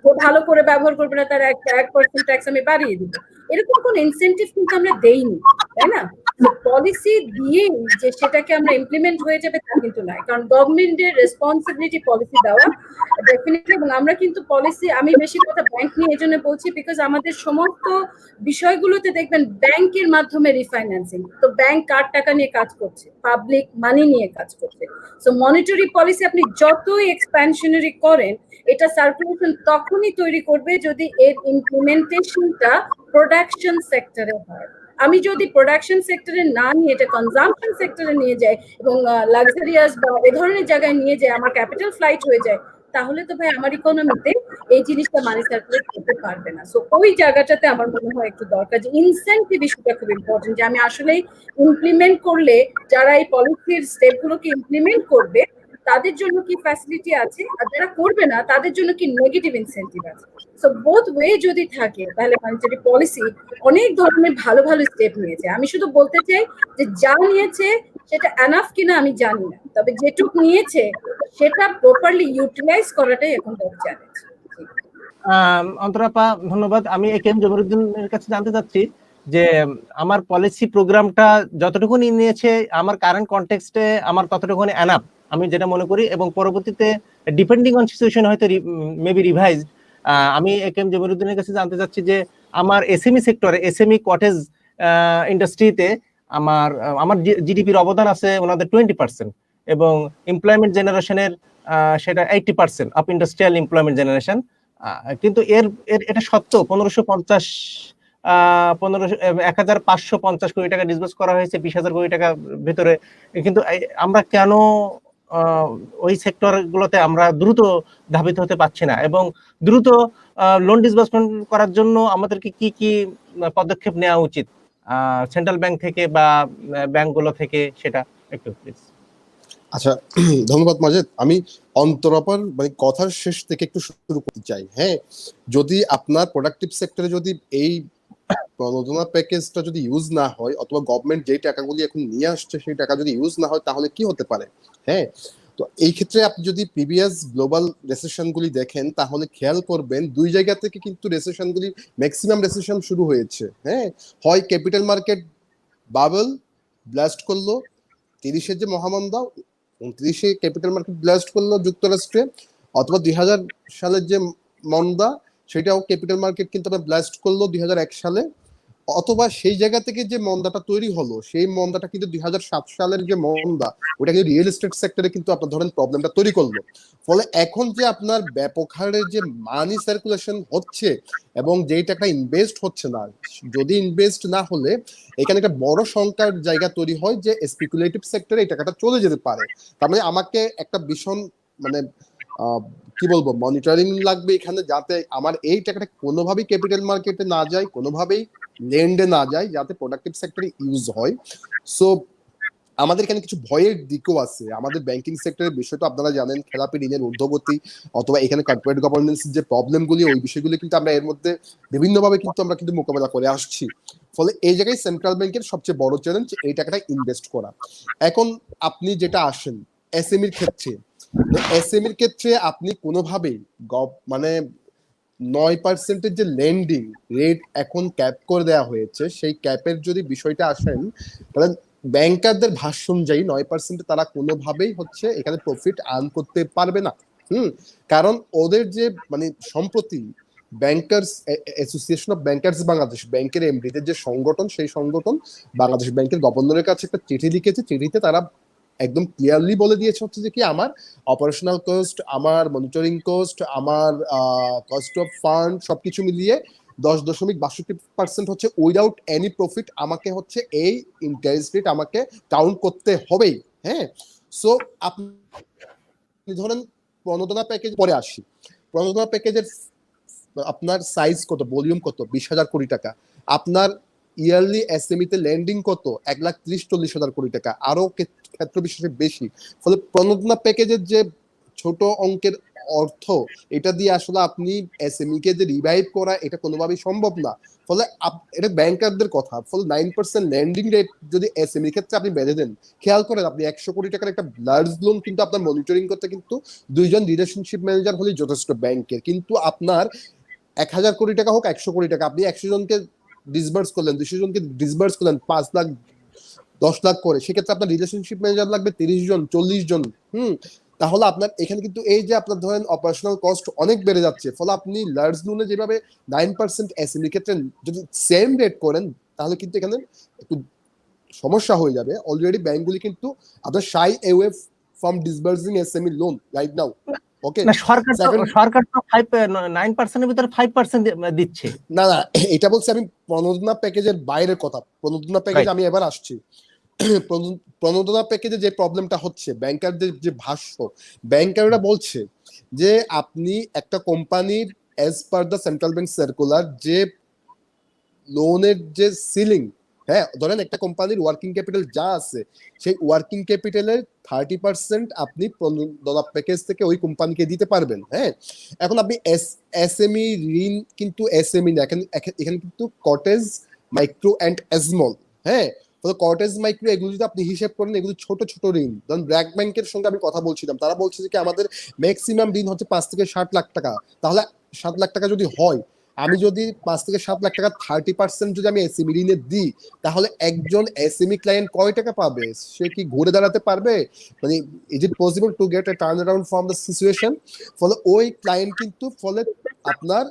ও ভালো করে ব্যবহার করবে না তার 1% ট্যাক্স আমি বাড়িয়ে দিব? এরকম কোন ইনসেন্টিভ কিন্তু আমরা দেইনি, তাই না? পলিসি দিয়ে যে সেটাকে আমরা ইমপ্লিমেন্ট হয়ে যাবে তা কিন্তু নয়, কারণ গভর্নমেন্টের রেসপন্সিবিলিটি পলিসি দেওয়া ডেফিনেটলি। এবং আমরা কিন্তু পলিসি, আমি বেশি কথা ব্যাংক নিয়ে এই জন্য বলছি বিকজ আমাদের সমস্ত বিষয়গুলোতে দেখবেন ব্যাংকের মাধ্যমে রিফাইন্যান্সিং, তো ব্যাংক কার টাকা নিয়ে কাজ করছে, পাবলিক মানি নিয়ে কাজ করছে। সো মনিটারি পলিসি আপনি যতই এক্সপ্যানশনারি করেন, এটা সার্কুলেশন তখনই তৈরি করবে যদি এর ইমপ্লিমেন্টেশনটা প্রোডাকশন সেক্টরে হয়। আমি যদি প্রোডাকশন সেক্টরে না নিয়ে এটা কনজাম্পশন সেক্টরে নিয়ে যাই এবং লাক্সারিয়াস বা এ ধরনের জায়গায় নিয়ে যাই, আমার ক্যাপিটাল ফ্লাইট হয়ে যায়, তাহলে তো ভাই আমার ইকোনমিতে এই জিনিসটা মানি সার্কুলেট করতে পারবে না। সো ওই জায়গাটাতে আমার মনে হয় একটু দরকার যে ইনসেন্টিভ ইস্যুটা খুব ইম্পর্টেন্ট, যে আমি আসলেই ইমপ্লিমেন্ট করলে যারা এই পলিসির স্টেপগুলোকে ইমপ্লিমেন্ট করবে তাদের জন্য কি ফ্যাসিলিটি আছে, আর যারা করবে না তাদের জন্য কি নেগেটিভ ইনসেন্টিভ আছে। সো বোথ ওয়ে যদি থাকে তাহলে মনিটারি পলিসি অনেক ধরনের ভালো ভালো স্টেপ নিয়েছে। আমি শুধু বলতে চাই যে যা নিয়েছে সেটা এনাফ কিনা আমি জানি না, তবে যেটুক নিয়েছে সেটা প্রপারলি ইউটিলাইজ করাটাই এখন বড় চ্যালেঞ্জ। অন্তরাপা ধন্যবাদ। আমি একেএম জমিরুদ্দিনের কাছে জানতে চাচ্ছি যে আমার পলিসি প্রোগ্রামটা যতটুকুনি নিয়েছে আমার কারেন্ট কনটেক্সটে আমার ততটুকুনি এনাফ আমি যেটা মনে করি, এবং পরবর্তীতে ডিপেন্ডিং অন সিচুয়েশন হয়তো মেবি রিভাইজ। আমি একেএম জমিরুদ্দিনের কাছে জানতে চাচ্ছি যে আমার এসএমই সেক্টরে, এসএমই কটেজ ইন্ডাস্ট্রিতে আমার জিডিপির অবদান আছে ওনাদের 20%, এবং এমপ্লয়মেন্ট জেনারেশনের সেটা 80% অফ ইন্ডাস্ট্রিয়াল এমপ্লয়মেন্ট জেনারেশন। কিন্তু এটা সত্ত্বেও 1550 15 1550 কোটি টাকা ডিসবার্স করা হয়েছে 20,000 কোটি টাকা ভেতরে, কিন্তু আমরা কেন ওই সেক্টর গুলোতে আমরা দ্রুত ধাবিত হতে পারছি না, এবং দ্রুত লোন ডিসবার্সমেন্ট করার জন্য আমাদেরকে কি কি পদক্ষেপ নেওয়া উচিত সেন্ট্রাল ব্যাংক থেকে বা ব্যাংকগুলো থেকে, সেটা একটু প্লিজ। আচ্ছা, ধন্যবাদ মাজেদ। আমি অন্তরপর মানে কথার শেষ থেকে একটু শুরু করতে চাই। হ্যাঁ, যদি আপনার প্রোডাক্টিভ সেক্টরে যদি এই প্রণোদনা প্যাকেজটা যদি ইউজ না হয়, অথবা গভর্নমেন্ট যেই টাকাগুলি এখন নিয়ে আসছে সেই টাকা যদি ইউজ না হয়, তাহলে কি হতে পারে? হ্যাঁ, তো এই ক্ষেত্রে আপনি যদি প্রিভিয়াস গ্লোবাল রেসেশনগুলি দেখেন, তাহলে খেয়াল করবেন দুই জায়গা থেকে কিন্তু রেসেশনগুলি, ম্যাক্সিমাম রেসেশন শুরু হয়েছে। হ্যাঁ, হয় ক্যাপিটাল মার্কেট বাবল ব্লাস্ট করলো 30-এর যে মহামন্দা, 29-এ ক্যাপিটাল মার্কেট ব্লাস্ট করলো যুক্তরাষ্ট্রে, অথবা 2000 সালের যে মন্দা সেটাও ক্যাপিটাল মার্কেট কিন্তু ব্লাস্ট করলো 2001 সালে, অথবা সেই জায়গা থেকে যে মন্দাটা তৈরি হলো সেই মন্দাটা কিন্তু 2007 সালের যে মন্দা, ওটা কিন্তু রিয়েল এস্টেট সেক্টরে কিন্তু আপনার ধরেন প্রবলেমটা তৈরি করলো। ফলে এখন যে আপনার ব্যাপক হারে যে মানি সার্কুলেশন হচ্ছে এবং যেই টাকা ইনভেস্ট হচ্ছে না, যদি ইনভেস্ট না হলে এখানে একটা বড় সংখ্যার জায়গা তৈরি হয় যে স্পেকুলেটিভ সেক্টরে এই টাকাটা চলে যেতে পারে। তার মানে আমাকে একটা ভীষণ মানে কি বলবো মনিটরিং লাগবে এখানে, যাতে আমার এই টাকাটা কোনোভাবেই ক্যাপিটাল মার্কেটে না যায়, কোনোভাবেই লেন্ডে না যায়, যাতে প্রোডাক্টিভ সেক্টরে ইউজ হয়। সো আমাদের এখানে কিছু ভয়ের দিকও আছে। আমাদের ব্যাংকিং সেক্টরের বিষয় তো আপনারা জানেন, খেলাপি ঋণের ঊর্ধ্বগতি, অথবা এখানে কর্পোরেট গভর্নেন্সের যে প্রবলেমগুলি, ওই বিষয়গুলি কিন্তু আমরা এর মধ্যে বিভিন্নভাবে কিন্তু আমরা কিন্তু মোকাবেলা করে আসছি। ফলে এই জায়গায় সেন্ট্রাল ব্যাংকের সবচেয়ে বড় চ্যালেঞ্জ এই টাকাটা ইনভেস্ট করা। এখন আপনি যেটা আসেন এসএমইর ক্ষেত্রে, এসএমইর ক্ষেত্রে আপনি কোনোভাবেই মানে 9% যে লেন্ডিং রেট এখন ক্যাপ করে দেওয়া হয়েছে, সেই ক্যাপের যদি বিষয়টা আসেন, তাহলে ব্যাংকারদের ভাষ্য অনুযায়ী 9% তারা কোনোভাবেই হচ্ছে এখানে প্রফিট আর্ন করতে পারবে না। কারণ ওদের যে মানে সম্প্রতি bankers association of bankers Bangladesh, ব্যাংকের এমডিদের যে সংগঠন, সেই সংগঠন বাংলাদেশ ব্যাংকের গভর্নরের কাছে একটা চিঠি লিখেছে। চিঠিতে তারা একদম ক্লিয়ারলি বলে দিয়েছে হচ্ছে যে কি আমার অপারেশনাল কস্ট, আমার মনিটরিং কস্ট, আমার কস্ট অফ ফান্ড সবকিছু মিলিয়ে 10.62% হচ্ছে উইদাউট এনি প্রফিট আমাকে হচ্ছে এই ইন্টারেস্ট রেট আমাকে কাউন্ট করতে হবেই। হ্যাঁ, সো আপনি ধরেন প্রণোদনা প্যাকেজ পরে আসি, প্রণোদনা প্যাকেজের আপনার সাইজ কত, ভলিউম কত, 20,000 কোটি টাকা, আপনার ইয়ারলি এসএমইতে ল্যান্ডিং কত, 1,30,40,000 কোটি টাকা, আরো ক্ষেত্র বিশেষে বেশি। ফলে প্রণোদনা প্যাকেজের যে ছোট অঙ্কের অর্থ, এটা দিয়ে আসলে আপনি এসএমই কে যে রিভাইভ করা, এটা কোনোভাবেই সম্ভব না। ফলে এটা ব্যাংকারদের কথা। ফলে 9% ল্যান্ডিং রেট যদি এসএমই ক্ষেত্রে আপনি বেঁধে দেন, খেয়াল করেন আপনি 100 কোটি টাকার একটা লার্জ লোন কিন্তু আপনার মনিটরিং করতে কিন্তু 2জন রিলেশনশিপ ম্যানেজার হলেই যথেষ্ট ব্যাংকের। কিন্তু আপনার 1,000 কোটি টাকা হোক 100 কোটি টাকা, আপনি 100 জনকে ডিসবার্স করলেন, 200 জনকে ডিসবার্স করলেন 5 লাখ 10 লাখ করে, সেক্ষেত্রে আপনার রিলেশনশিপ ম্যানেজার লাগবে 30 জন 40 জন। তাহলে আপনার এখানে কিন্তু এই যে আপনার ধরেন অপারেশনাল কস্ট অনেক বেড়ে যাচ্ছে। ফলে আপনি লার্জ লোনে যেভাবে 9% এসএমই ক্ষেত্রে যদি সেম রেট করেন, তাহলে কিন্তু এখানে একটু সমস্যা হয়ে যাবে। অলরেডি ব্যাংকগুলি কিন্তু আপনার shy away from disbursing SME loan right now. Okay, না, সরকার তো 9% এর ভিতরে 5% দিচ্ছে। না না, এটা বলছি আমি প্রণোদনা প্যাকেজের বাইরের কথা। প্রণোদনা প্যাকেজ আমি এবার আসছি। প্রণোদনা প্যাকেজে যে প্রবলেমটা হচ্ছে, ব্যাংকারদের যে ভাষ্য, ব্যাংকাররা বলছে যে আপনি একটা কোম্পানির as per the central bank circular যে লোনের যে সিলিং, হ্যাঁ ধরেন একটা কোম্পানির ওয়ার্কিং ক্যাপিটাল যা আছে, সেই ওয়ার্কিং ক্যাপিটালের 30% আপনি প্রণোদনা প্যাকেজ থেকে ওই কোম্পানিকে দিতে পারবেন। হ্যাঁ, এখন আপনি এসএমই ঋণ কিন্তু এসএমই না, এখানে কিন্তু কটেজ, মাইক্রো অ্যান্ড স্মল। হ্যাঁ, তো কটেজ মাইক্রো এগুলো যদি আপনি হিসেব করেন, এগুলো ছোট ছোট ঋণ। ধরুন ব্র্যাক ব্যাংকের সঙ্গে আমি কথা বলছিলাম, তারা বলছে যে আমাদের ম্যাক্সিমাম ঋণ হচ্ছে 5 থেকে 60 লাখ টাকা। তাহলে 7 লাখ টাকা যদি হয়, আমি যদি 5 থেকে 7 লাখ টাকা 30% যদি আমি এসএমই ঋণে দিই, তাহলে একজন এসএমই ক্লায়েন্ট কয় টাকা পাবে? সে কি ঘুরে দাঁড়াতে পারবে? মানে is it possible to get A turn around from the situation? ফলে ওই ক্লায়েন্ট কিন্তু ফলে আপনার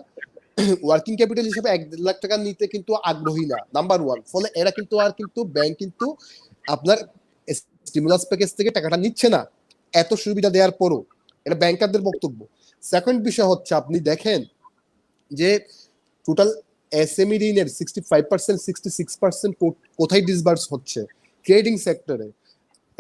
ওয়ার্কিং ক্যাপিটাল হিসেবে 1-1.5 লাখ টাকা নিতে কিন্তু আগ্রহী না, নাম্বার 1। ফলে এরা কিন্তু আর কিন্তু ব্যাংক কিন্তু আপনার স্টিমুলাস প্যাকেজ থেকে টাকাটা নিচ্ছে না এত সুবিধা দেওয়ার পরও। এটা ব্যাংকারদের বক্তব্য। সেকেন্ড বিষয় হচ্ছে আপনি দেখেন যে টোটাল এসএমই ঋণের 65% 66% কোথায় ডিসবার্স হচ্ছে? ট্রেডিং সেক্টরে।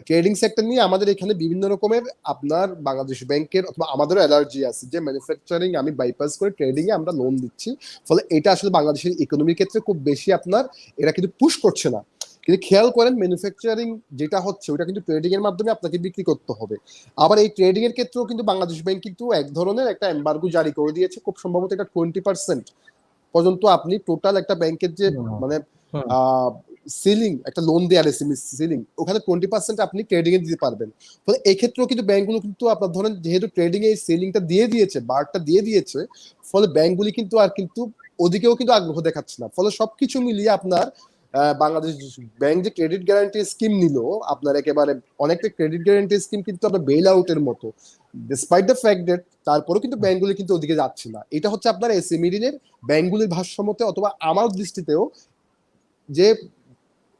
ট্রেডিং সেক্টর নিয়ে আমাদের এখানে বিভিন্ন রকমের আপনার বাংলাদেশ ব্যাংকের অথবা আমাদেরও অ্যালার্জি আছে যে ম্যানুফ্যাকচারিং আমি বাইপাস করে ট্রেডিং এ আমরা লোন দিচ্ছি, ফলে এটা আসলে বাংলাদেশের ইকোনমির ক্ষেত্রে খুব বেশি আপনার এরা কিন্তু পুশ করছে না। কিন্তু খেয়াল করেন ম্যানুফ্যাকচারিং যেটা হচ্ছে ওটা কিন্তু ট্রেডিং এর মাধ্যমে আপনাকে বিক্রি করতে হবে। আবার এই ট্রেডিং এর ক্ষেত্রেও কিন্তু বাংলাদেশ ব্যাংক কিন্তু এক ধরনের একটা এমবার্গো জারি করে দিয়েছে, খুব সম্ভবত এটা 20% পর্যন্ত আপনি টোটাল একটা ব্যাংকের যে মানে সিলিং একটা লোন দেয়ার এসএমই সিলিং ওখানে 20% আপনি ট্রেডিং এ দিতে পারবেন। ফলে এই ক্ষেত্রেও কিন্তু ব্যাংকগুলো কিন্তু আপনার ধরেন যেহেতু ট্রেডিং এ সিলিংটা দিয়ে দিয়েছে, বারটা দিয়ে দিয়েছে, ফলে ব্যাংকগুলি কিন্তু আর কিন্তু ওদিকেও কিন্তু আগ্রহ দেখাচ্ছে না। ফলে সবকিছু মিলিয়ে আপনার বাংলাদেশ ব্যাংক যে ক্রেডিট গ্যারান্টি স্কিম নিল আপনার একেবারে অনেকটা ক্রেডিট গ্যারান্টি স্কিম কিন্তু আপনার বেল আউটের মতো, ডিসপাইট দ্য ফ্যাক্ট দ্যাট তারপরেও কিন্তু ব্যাংকগুলি কিন্তু ওদিকে যাচ্ছে না। এটা হচ্ছে আপনার এসএমই ঋণের ব্যাংকগুলির ভারসাম্যতে অথবা আমার দৃষ্টিতেও যে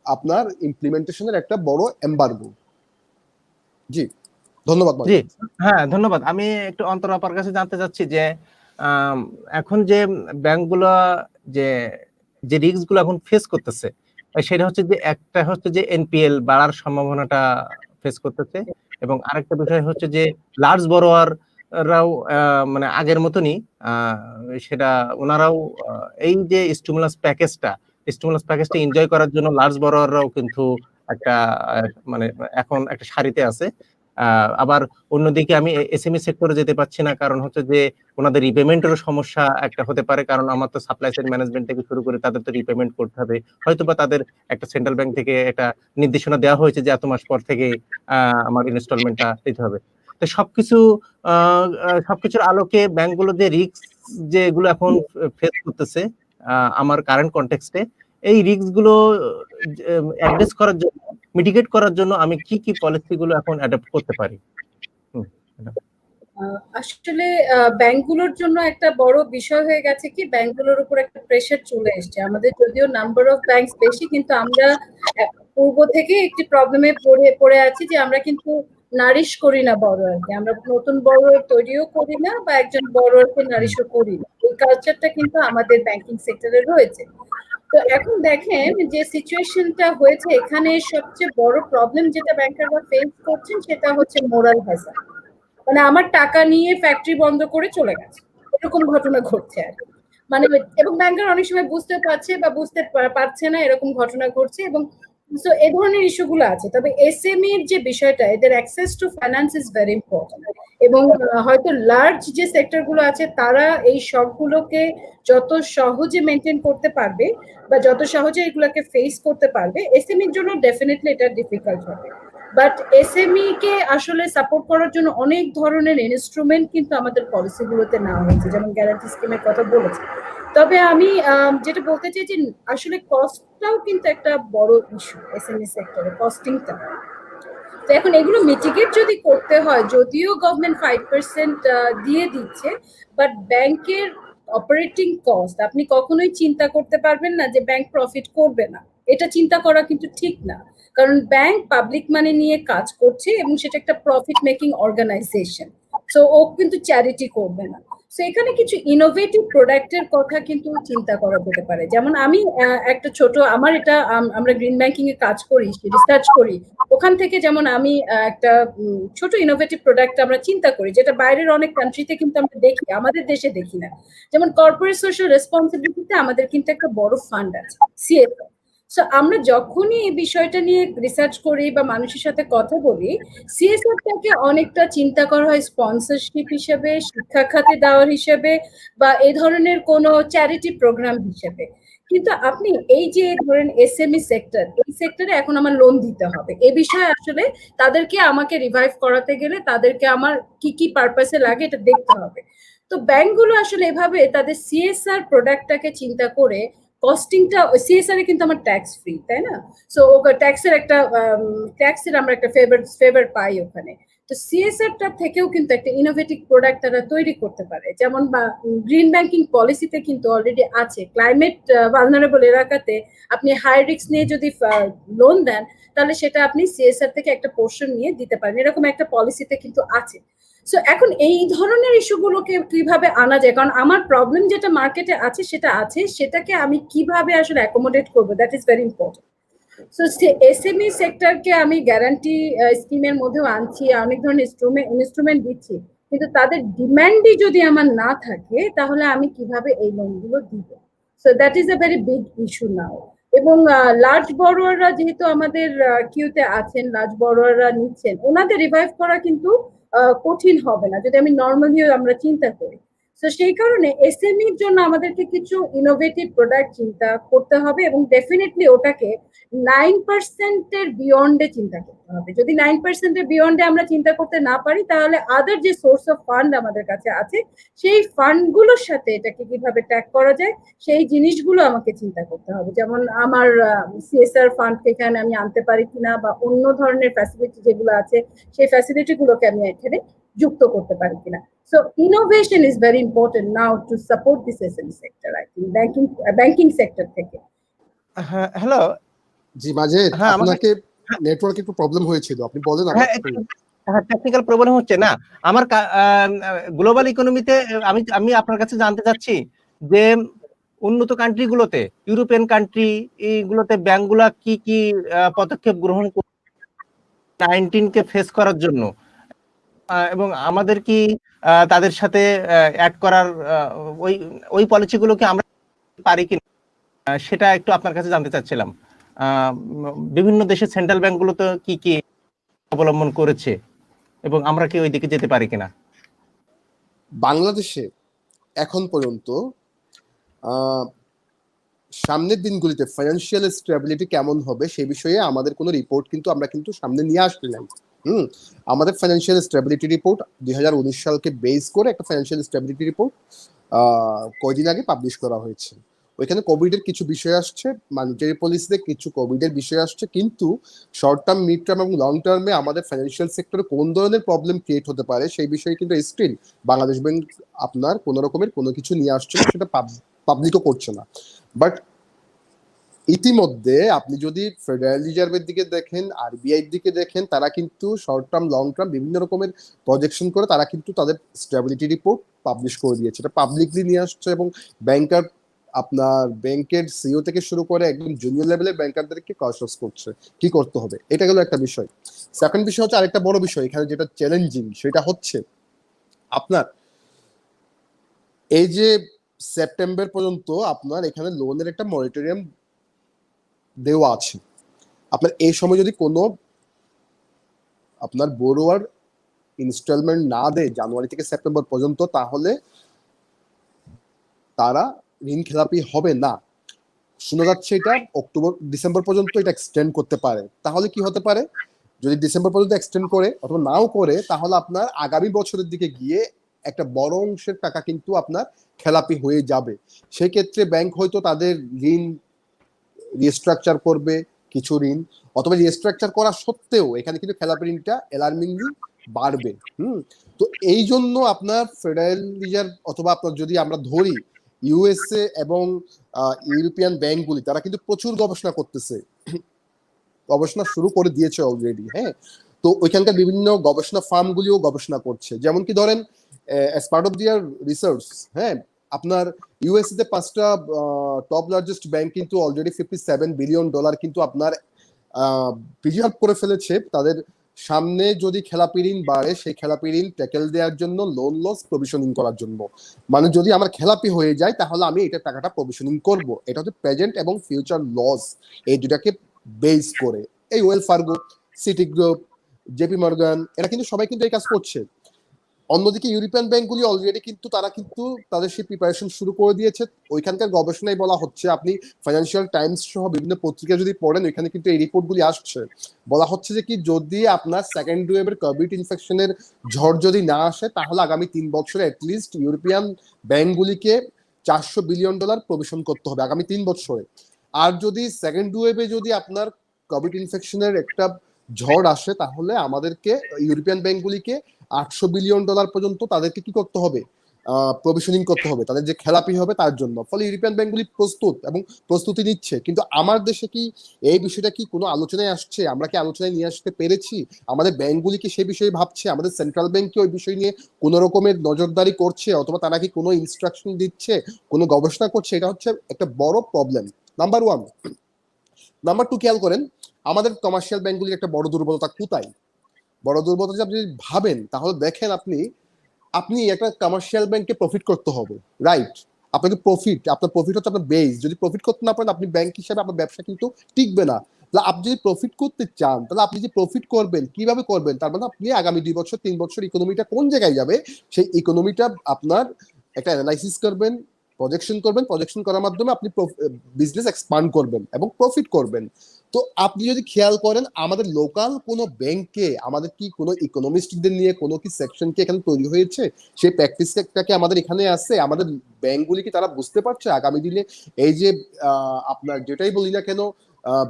আপনার ইমপ্লিমেন্টেশনের একটা বড় এমবার্গো। জি ধন্যবাদ। জি হ্যাঁ ধন্যবাদ। আমি একটু অন্তর আপার কাছে জানতে চাচ্ছি যে এখন যে ব্যাংকগুলো যে যে রিস্ক গুলো এখন ফেস করতেছে সেটা হচ্ছে যে একটা হচ্ছে যে এনপিএল বাড়ার সম্ভাবনাটা ফেস করতেছে, এবং আরেকটা বিষয় হচ্ছে যে লার্জ বড়োয়াররাও মানে আগের মতনই সেটা ওনারাও এই যে স্টিমুলাস প্যাকেজটা এনজয় করার জন্য লার্জ বড়োয়াররাও কিন্তু একটা মানে এখন একটা সারিতে আছে। আবার অন্যদিকে আমি এসএমই সেক্টরে যেতে পারছি না, কারণ হচ্ছে যে ওনাদের রিপেমেন্টেরও সমস্যা একটা হতে পারে, কারণ আমার তো সাপ্লাই সাইড ম্যানেজমেন্ট থেকে শুরু করে তাদের তো রিপেমেন্ট করতে হবে, হয়তোবা তাদের একটা সেন্ট্রাল ব্যাংক থেকে একটা নির্দেশনা দেওয়া হয়েছে যে এত মাস পর থেকে আমার ইনস্টলমেন্টটা দিতে হবে। তো সবকিছুর আলোকে ব্যাংকগুলো যে রিস্ক যেগুলো এখন ফেস করতেছে আমার কারেন্ট কনটেক্সটে, এই রিস্ক গুলো অ্যাড্রেস করার জন্য, মিটিগেট করার জন্য আমি কি কি পলিসিগুলো এখন অ্যাডাপ্ট করতে পারি? আসলে ব্যাংকগুলোর জন্য একটা বড় বিষয় হয়ে গেছে কি ব্যাংকগুলোর উপর একটা প্রেশার চলে এসছে। আমাদের যদিও নাম্বার অফ ব্যাংকস বেশি, কিন্তু আমরা পূর্ব থেকে একটি প্রবলেমে পড়ে আছি যে আমরা কিন্তু নারিশ করি না বড়োয়ারকে, আমরা নতুন বড়োয়ার তৈরিও করি না বা একজন বড়োয়ারকে নারিশও করি না। এই কালচারটা কিন্তু আমাদের ব্যাংকিং সেক্টরে রয়েছে। তো এখন দেখেন যে সিচুয়েশনটা হয়েছে, এখানে সবচেয়ে বড় প্রবলেম যেটা ব্যাংকাররা ফেস করছেন সেটা হচ্ছে মোরাল হ্যাজার্ড। মানে আমার টাকা নিয়ে ফ্যাক্টরি বন্ধ করে চলে গেছে, এরকম ঘটনা ঘটছে আর মানে, এবং ব্যাংকার অনেক সময় বুঝতে পারছে বা বুঝতে পারছে না, এরকম ঘটনা ঘটছে। এবং সো এই ধরনের ইস্যুগুলো আছে। তবে এসএমই এর যে বিষয়টা, এদের access to finance is very important, এবং হয়তো লার্জ যে সেক্টর গুলো আছে তারা এই শখগুলোকে যত সহজে মেনটেন করতে পারবে বা যত সহজে এগুলোকে ফেস করতে পারবে, এসএমইর জন্য ডেফিনেটলি এটা ডিফিকাল্ট হবে। বাট এসএমই কে আসলে সাপোর্ট করার জন্য অনেক ধরনের ইনস্ট্রুমেন্ট কিন্তু আমাদের পলিসিগুলোতে নেওয়া হয়েছে, যেমন গ্যারান্টি স্কিমের কথা বলেছি। তবে আমি যেটা বলতে চাই যে আসলে কস্টটাও কিন্তু একটা বড় ইস্যু এসএমই সেক্টরে, কস্টিংটা। তো এখন এগুলো মিটিগেট যদি করতে হয়, যদিও গভর্নমেন্ট 5% দিয়ে দিচ্ছে, বাট ব্যাংকের অপারেটিং কস্ট আপনি কখনোই চিন্তা করতে পারবেন না যে ব্যাংক প্রফিট করবে না, এটা চিন্তা করা কিন্তু ঠিক না। কারণ ব্যাংক পাবলিক মানি নিয়ে কাজ করছে এবং সেটা একটা প্রফিট মেকিং অর্গানাইজেশন, সো ও কিন্তু চ্যারিটি করবে না। সো এখানে কিছু ইনোভেটিভ প্রোডাক্টের কথা কিন্তু চিন্তা করা যেতে পারে। যেমন আমি একটা ছোট, আমার এটা আমরা গ্রিন ব্যাংকিং এ কাজ করি, রিসার্চ করি, ওখান থেকে যেমন আমি একটা ছোট ইনোভেটিভ প্রোডাক্ট আমরা চিন্তা করি, যেটা বাইরের অনেক কান্ট্রিতে কিন্তু আমরা দেখি, আমাদের দেশে দেখি না। যেমন কর্পোরেট সোশ্যাল রেসপন্সিবিলিটিতে আমাদের কিন্তু একটা বড় ফান্ড আছে, সিএসআর। সো আমরা যখনই এই বিষয়টা নিয়ে রিসার্চ করি বা মানুষের সাথে কথা বলি, সিএসআরটাকে অনেকটা চিন্তা করা হয় স্পন্সরশিপ হিসেবে, শিক্ষা খাতে দেওয়ার হিসেবে, বা এই ধরনের কোনো চ্যারিটি প্রোগ্রাম হিসেবে। কিন্তু আপনি এই যে ধরেন এসএমই সেক্টর, এই সেক্টরে এখন আমার লোন দিতে হবে, এ বিষয়ে আসলে তাদেরকে আমাকে রিভাইভ করাতে গেলে তাদেরকে আমার কি কি পারপাসে লাগে এটা দেখতে হবে। তো ব্যাংকগুলো আসলে এভাবে তাদের সিএসআর প্রোডাক্টটাকে চিন্তা করে কস্টিংটা, সিএসআর এ কিন্তু আমার ট্যাক্স ফ্রি, তাই না? সো ট্যাক্সের একটা ট্যাক্সের আমরা একটা ফেভার পাই ওখানে। তো সিএসআরটা থেকেও কিন্তু একটা ইনোভেটিভ প্রোডাক্ট তারা তৈরি করতে পারে। যেমন বা গ্রিন ব্যাংকিং পলিসিতে কিন্তু অলরেডি আছে, ক্লাইমেট ভালনারেবল এলাকাতে আপনি হাই রিস্ক নিয়ে যদি লোন দেন, তাহলে সেটা আপনি সিএসআর থেকে একটা পোর্শন নিয়ে দিতে পারেন, এরকম একটা পলিসিতে কিন্তু আছে। সো এখন এই ধরনের ইস্যুগুলোকে কিভাবে আনা যায়, কারণ আমার প্রবলেম যেটা মার্কেটে আছে সেটাকে আমি কিভাবে আসলে অ্যাকোমোডেট করবো, that is very important. So SME সেক্টরকে আমি গ্যারান্টি স্কিমের মধ্যেও আনছি, অনেক ধরনের ইনস্ট্রুমেন্ট দিচ্ছি, কিন্তু তাদের ডিমান্ডই যদি আমার না থাকে তাহলে আমি কিভাবে এই লোনগুলো দিব? So that is a very big issue now. এবং লার্জ বড়োয়াররা যেহেতু আমাদের কিউতে আছেন, লার্জ বড়োয়াররা নিচ্ছেন, ওনাদের রিভাইভ করা কিন্তু কঠিন হবে না যদি আমি নর্মালি আমরা চিন্তা করি। তো সেই কারণে এসএমইর জন্য আমাদেরকে কিছু ইনোভেটিভ প্রোডাক্ট চিন্তা করতে হবে এবং ডেফিনেটলি ওটাকে 9% বিয়ন্ডে চিন্তা করতে হবে। যদি 9% বিয়ন্ডে আমরা চিন্তা করতে না পারি তাহলে আদার যে সোর্স অফ ফান্ড আমাদের কাছে আছে সেই ফান্ডগুলোর সাথে এটাকে কিভাবে ট্যাগ করা যায় সেই জিনিসগুলো আমাকে চিন্তা করতে হবে। যেমন আমার সিএসআর ফান্ড এখানে আমি আনতে পারি কিনা, বা অন্য ধরনের ফ্যাসিলিটি যেগুলো আছে সেই ফ্যাসিলিটিগুলোকে আমি এখানে যুক্ত করতে পারি কিনা। So innovation is very important now to support this SME sector, I think, banking sector থেকে। হ্যাঁ, হ্যালো। জি মাজেদ, হ্যাঁ, আপনাকে নেটওয়ার্কে একটু প্রবলেম হয়েছিল, আপনি বলেন। হ্যাঁ, টেকনিক্যাল প্রবলেম হচ্ছে না আমার। গ্লোবাল ইকোনমিতে আমি আপনার কাছে জানতে চাচ্ছি যে উন্নত কান্ট্রিগুলোতে, ইউরোপিয়ান কান্ট্রি এইগুলোতে ব্যাংকগুলা কি কি পদক্ষেপ গ্রহণ করছে 19 কে ফেস করার জন্য, এবং আমাদের কি তাদের সাথে অ্যাড করার ওই পলিসিগুলোকে আমরা পারি কিনা সেটা একটু আপনার কাছে জানতে চাচ্ছিলাম। বিভিন্ন দেশের সেন্ট্রাল ব্যাংকগুলোতে কি কি অবলম্বন করেছে এবং আমরা কি ওই দিকে যেতে পারি কিনা। বাংলাদেশে এখন পর্যন্ত সামনের দিনগুলিতে ফাইন্যান্সিয়াল স্টেবিলিটি কেমন হবে সেই বিষয়ে আমাদের কোনো রিপোর্ট কিন্তু আমরা কিন্তু সামনে নিয়ে আসতে নাই। আমাদের ফাইন্যান্সিয়াল স্টেবিলিটি রিপোর্ট 2019 সালকে বেস করে একটা ফাইন্যান্সিয়াল স্টেবিলিটি রিপোর্ট কয়দিন আগে পাবলিশ করা হয়েছে। ওইখানে কোভিডের কিছু বিষয় আসছে, মনিটারি পলিসিতে কিছু কোভিডের বিষয় আসছে, কিন্তু শর্ট টার্ম, মিড টার্ম এবং লং টার্মে আমাদের ফাইন্যান্সিয়াল সেক্টরে কোন ধরনের প্রবলেম ক্রিয়েট হতে পারে সেই বিষয়ে কিন্তু স্টিল বাংলাদেশ ব্যাংক আপনার কোনো রকমের কোনো কিছু নিয়ে আসছে না, সেটা পাবলিকও করছে না। বাট ইতিমধ্যে আপনি যদি ফেডারেল রিজার্ভের দিকে দেখেন, আরবিআই এর দিকে দেখেন, তারা কিন্তু শর্ট টার্ম, লং টার্ম বিভিন্ন রকমের প্রজেকশন করে তারা কিন্তু তাদের স্টেবিলিটি রিপোর্ট পাবলিশ করে দিয়েছে, এটা পাবলিকলি নিয়ে আসছে। এবং ব্যাংকার, আপনার ব্যাংকের সিইও থেকে শুরু করে একদম জুনিয়র লেভেলের ব্যাংকারদেরকে কনসাস করছে কি করতে হবে। এটা গেল একটা বিষয়। সেকেন্ড বিষয় হচ্ছে আরেকটা বড় বিষয় এখানে যেটা চ্যালেঞ্জিং, সেটা হচ্ছে আপনার এই যে সেপ্টেম্বর পর্যন্ত আপনার এখানে লোনের একটা মনিটরিয়াম দেওয়া আছে। আপনার এই সময় যদি কোনো আপনার বড়োয়ার ইনস্টলমেন্ট না দেয় জানুয়ারি থেকে সেপ্টেম্বর পর্যন্ত, তাহলে তারা ঋণ খেলাপি হবে না। শোনা যাচ্ছে এটা ডিসেম্বর পর্যন্ত এটা এক্সটেন্ড করতে পারে। তাহলে কি হতে পারে, যদি ডিসেম্বর পর্যন্ত এক্সটেন্ড করে অথবা নাও করে, তাহলে আপনার আগামী বছরের দিকে গিয়ে একটা বড় অংশের টাকা কিন্তু আপনার খেলাপি হয়ে যাবে। সেই ক্ষেত্রে ব্যাংক হয়তো তাদের ঋণ রিস্ট্রাকচার করবে কিছু ঋণ, অথবা রিস্ট্রাকচার করা সত্ত্বেও এখানে কিন্তু খেলাপি ঋণটা অ্যালার্মিংলি বাড়বে। তো এই জন্য আপনার ফেডারেল রিজার্ভ অথবা আপনার যদি আমরা ধরি ইউএসএ এবং ইউরোপিয়ান ব্যাংকগুলি, তারা কিন্তু প্রচুর গবেষণা করতেছে, গবেষণা শুরু করে দিয়েছে অলরেডি। হ্যাঁ, তো ওইখানকার বিভিন্ন গবেষণা ফার্মগুলিও গবেষণা করছে। যেমন কি ধরেন অ্যাজ পার্ট অফ দিয়ার রিসার্চ, হ্যাঁ, আপনার ইউএসএ তে 5টা টপ লার্জেস্ট ব্যাংক কিন্তু অলরেডি $57 বিলিয়ন কিন্তু আপনার প্রিজার্ভ করে ফেলেছে তাদের সামনে যদি খেলাপি ঋণ বাড়ে সেই খেলাপি ঋণ ট্যাকেল দেওয়ার জন্য, লোন লস প্রভিশনিং করার জন্য। মানে যদি আমার খেলাপি হয়ে যায় তাহলে আমি এটা টাকাটা প্রভিশনিং করব। এটা হচ্ছে প্রেজেন্ট এবং ফিউচার লস, এই দুটাকে বেস করে এই well Fargo, city group, JP Morgan, এরা কিন্তু সবাই কিন্তু এই কাজ করছে। অন্যদিকে ইউরোপিয়ান ব্যাংকগুলি অলরেডি কিন্তু তারা কিন্তু তাদের সেই প্রিপারেশন শুরু করে দিয়েছে। ওইখানকার গবেষণায় বলা হচ্ছে, আপনি ফাইন্যান্সিয়াল টাইমস সহ বিভিন্ন পত্রিকা যদি পড়েন, ওইখানে কিন্তু এই রিপোর্টগুলি আসছে। বলা হচ্ছে যে কি, যদি আপনার সেকেন্ড ওয়েভের কোভিড ইনফেকশনের ঝড় যদি না আসে, তাহলে আগামী 3 বছরে অ্যাটলিস্ট ইউরোপিয়ান ব্যাংকগুলিকে $400 বিলিয়ন প্রভিশন করতে হবে আগামী 3 বছরে। আর যদি সেকেন্ড ওয়েভে যদি আপনার কোভিড ইনফেকশনের একটা ঝড় আসে, তাহলে আমাদেরকে ইউরোপিয়ান ব্যাংকগুলিকে $800 বিলিয়ন পর্যন্ত তাদেরকে কি করতে হবে, প্রভিশনিং করতে হবে, তাদের যে খেলাপি হবে তার জন্য। ফলে ইউরোপিয়ান ব্যাংকগুলি প্রস্তুত এবং প্রস্তুতি নিচ্ছে, কিন্তু আমার দেশে কি এই বিষয়টা কি কোনো আলোচনায় আসছে? আমরা কি আলোচনায় নিয়ে আসতে পেরেছি? আমাদের ব্যাংকগুলি কি সেই বিষয়ে ভাবছে? আমাদের সেন্ট্রাল ব্যাংক কি ওই বিষয় নিয়ে কোনো রকমের নজরদারি করছে, অথবা তারা কি কোনো ইনস্ট্রাকশন দিচ্ছে, কোনো গবেষণা করছে? এটা হচ্ছে একটা বড় problem, number one. Number two, খেয়াল করেন আমাদের কমার্শিয়াল ব্যাংকগুলির একটা বড় দুর্বলতা কোথায়? বড় দুর্বলতা যদি আপনি ভাবেন তাহলে দেখেন, আপনি একটা কমার্শিয়াল ব্যাংকে প্রফিট করতে হবে, রাইট? আপনাকে আপনার প্রফিট হচ্ছে আপনার বেস। যদি প্রফিট করতে না পারেন, আপনি ব্যাংক হিসাবে আপনার ব্যবসা কিন্তু টিকবে না। তাহলে আপনি যদি প্রফিট করতে চান, তাহলে আপনি যে প্রফিট করবেন কিভাবে করবেন? তার মানে আপনি আগামী 2 বছর 3 বছর ইকোনমিটা কোন জায়গায় যাবে, সেই ইকোনমিটা আপনার একটা অ্যানালাইসিস করবেন, প্রজেকশন করার মাধ্যমে আপনি বিজনেস এক্সপান্ড করবেন এবং প্রফিট করবেন। তো আপনি যদি খেয়াল করেন আমাদের লোকাল কোনো ব্যাংকে আমাদের কি কোনো ইকোনমিস্টদের নিয়ে কোনো কি সেকশন কি এখানে তৈরি হয়েছে? সেই প্র্যাকটিসটাকে আমাদের এখানে আছে? আমাদের ব্যাংকগুলি কি তারা বুঝতে পারছে আগামী দিনে এই যে আপনার যেটাই বলি না কেন,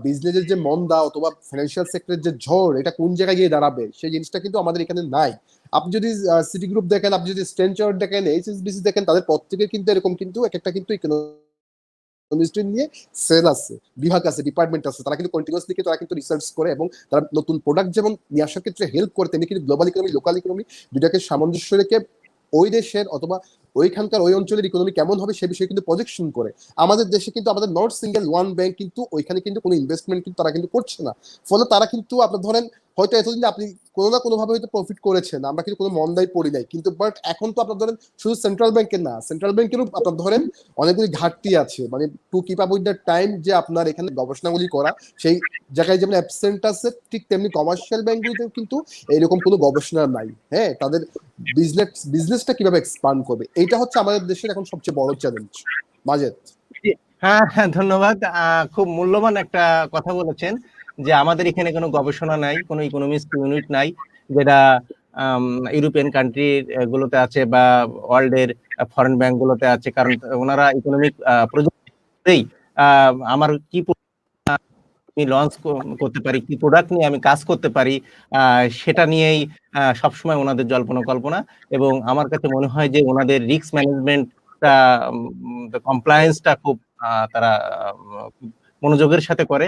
বিজনেসের যে মন্দা অথবা ফাইন্যান্সিয়াল সেক্টরের যে ঝড়, এটা কোন জায়গায় গিয়ে দাঁড়াবে, সেই জিনিসটা কিন্তু আমাদের এখানে নাই। আপনি যদি সিটি গ্রুপ দেখেন, আপনি যদি স্ট্যানচার্ট দেখেন, এইচএসবিসি দেখেন, তাদের প্রত্যেকের কিন্তু এরকম কিন্তু এক একটা কিন্তু ইকোনমিস্ট নিয়ে সেল আছে, বিভাগ আছে, ডিপার্টমেন্ট আছে, তারা কিন্তু কন্টিনিউয়াসলি তারা কিন্তু রিসার্চ করে এবং তারা নতুন প্রোডাক্ট যেমন নিয়ে আসার ক্ষেত্রে হেল্প করে, তেমনি কিন্তু গ্লোবাল ইকোনমি লোকাল ইকোনমি দুটাকে সামঞ্জস্য রেখে ওই দেশের অথবা ওইখানকার ওই অঞ্চলের ইকোনমি কেমন হবে সে বিষয়ে কিন্তু প্রজেকশন করে। আমাদের দেশে কিন্তু আমাদের নট সিঙ্গেল ওয়ান ব্যাংক কিন্তু ওইখানে কিন্তু কোনো ইনভেস্টমেন্ট কিন্তু তারা কিন্তু করছে না। ফলে তারা কিন্তু আপনার ধরেন হয়তো এতদিন আপনি কোনো না কোনোভাবে হয়তো প্রফিট করেছেন, আমরা কিন্তু কোনো মন্দায় পড়ি নাই, কিন্তু বাট এখন তো আপনার ধরেন শুধু সেন্ট্রাল ব্যাংকের না, সেন্ট্রাল ব্যাংকেরও আপনার ধরেন অনেকগুলি ঘাটতি আছে, মানে to keep up with the time যে আপনার এখানে গবেষণাগুলি করা সেই জায়গায় যেমন অ্যাবসেন্ট আছে, ঠিক তেমনি কমার্শিয়াল ব্যাংকগুলিতেও কিন্তু এইরকম কোনো গবেষণা নাই। হ্যাঁ, তাদের বিজনেসটা কিভাবে এক্সপান্ড করবে, এইটা হচ্ছে আমাদের দেশের এখন সবচেয়ে বড় চ্যালেঞ্জ। মাজেদ। হ্যাঁ হ্যাঁ, ধন্যবাদ। খুব মূল্যবান একটা কথা বলেছেন যে আমাদের এখানে কোনো গবেষণা নাই, কোনো ইকোনমিক্স ইউনিট নাই, যেটা ইউরোপিয়ান কান্ট্রি গুলোতে আছে বা ওয়ার্ল্ডের ফরেন ব্যাংক গুলোতে আছে, কারণ ওনারা ইকোনমিক প্রযুক্তিতেই আমার কি আমি লঞ্চ করতে পারি, কি প্রোডাক্ট নিয়ে আমি কাজ করতে পারি, সেটা নিয়েই সবসময় ওনাদের জল্পনা কল্পনা। এবং আমার কাছে মনে হয় যে ওনাদের রিস্ক ম্যানেজমেন্টটা, কমপ্লায়েন্সটা খুব তারা মনোযোগের সাথে করে,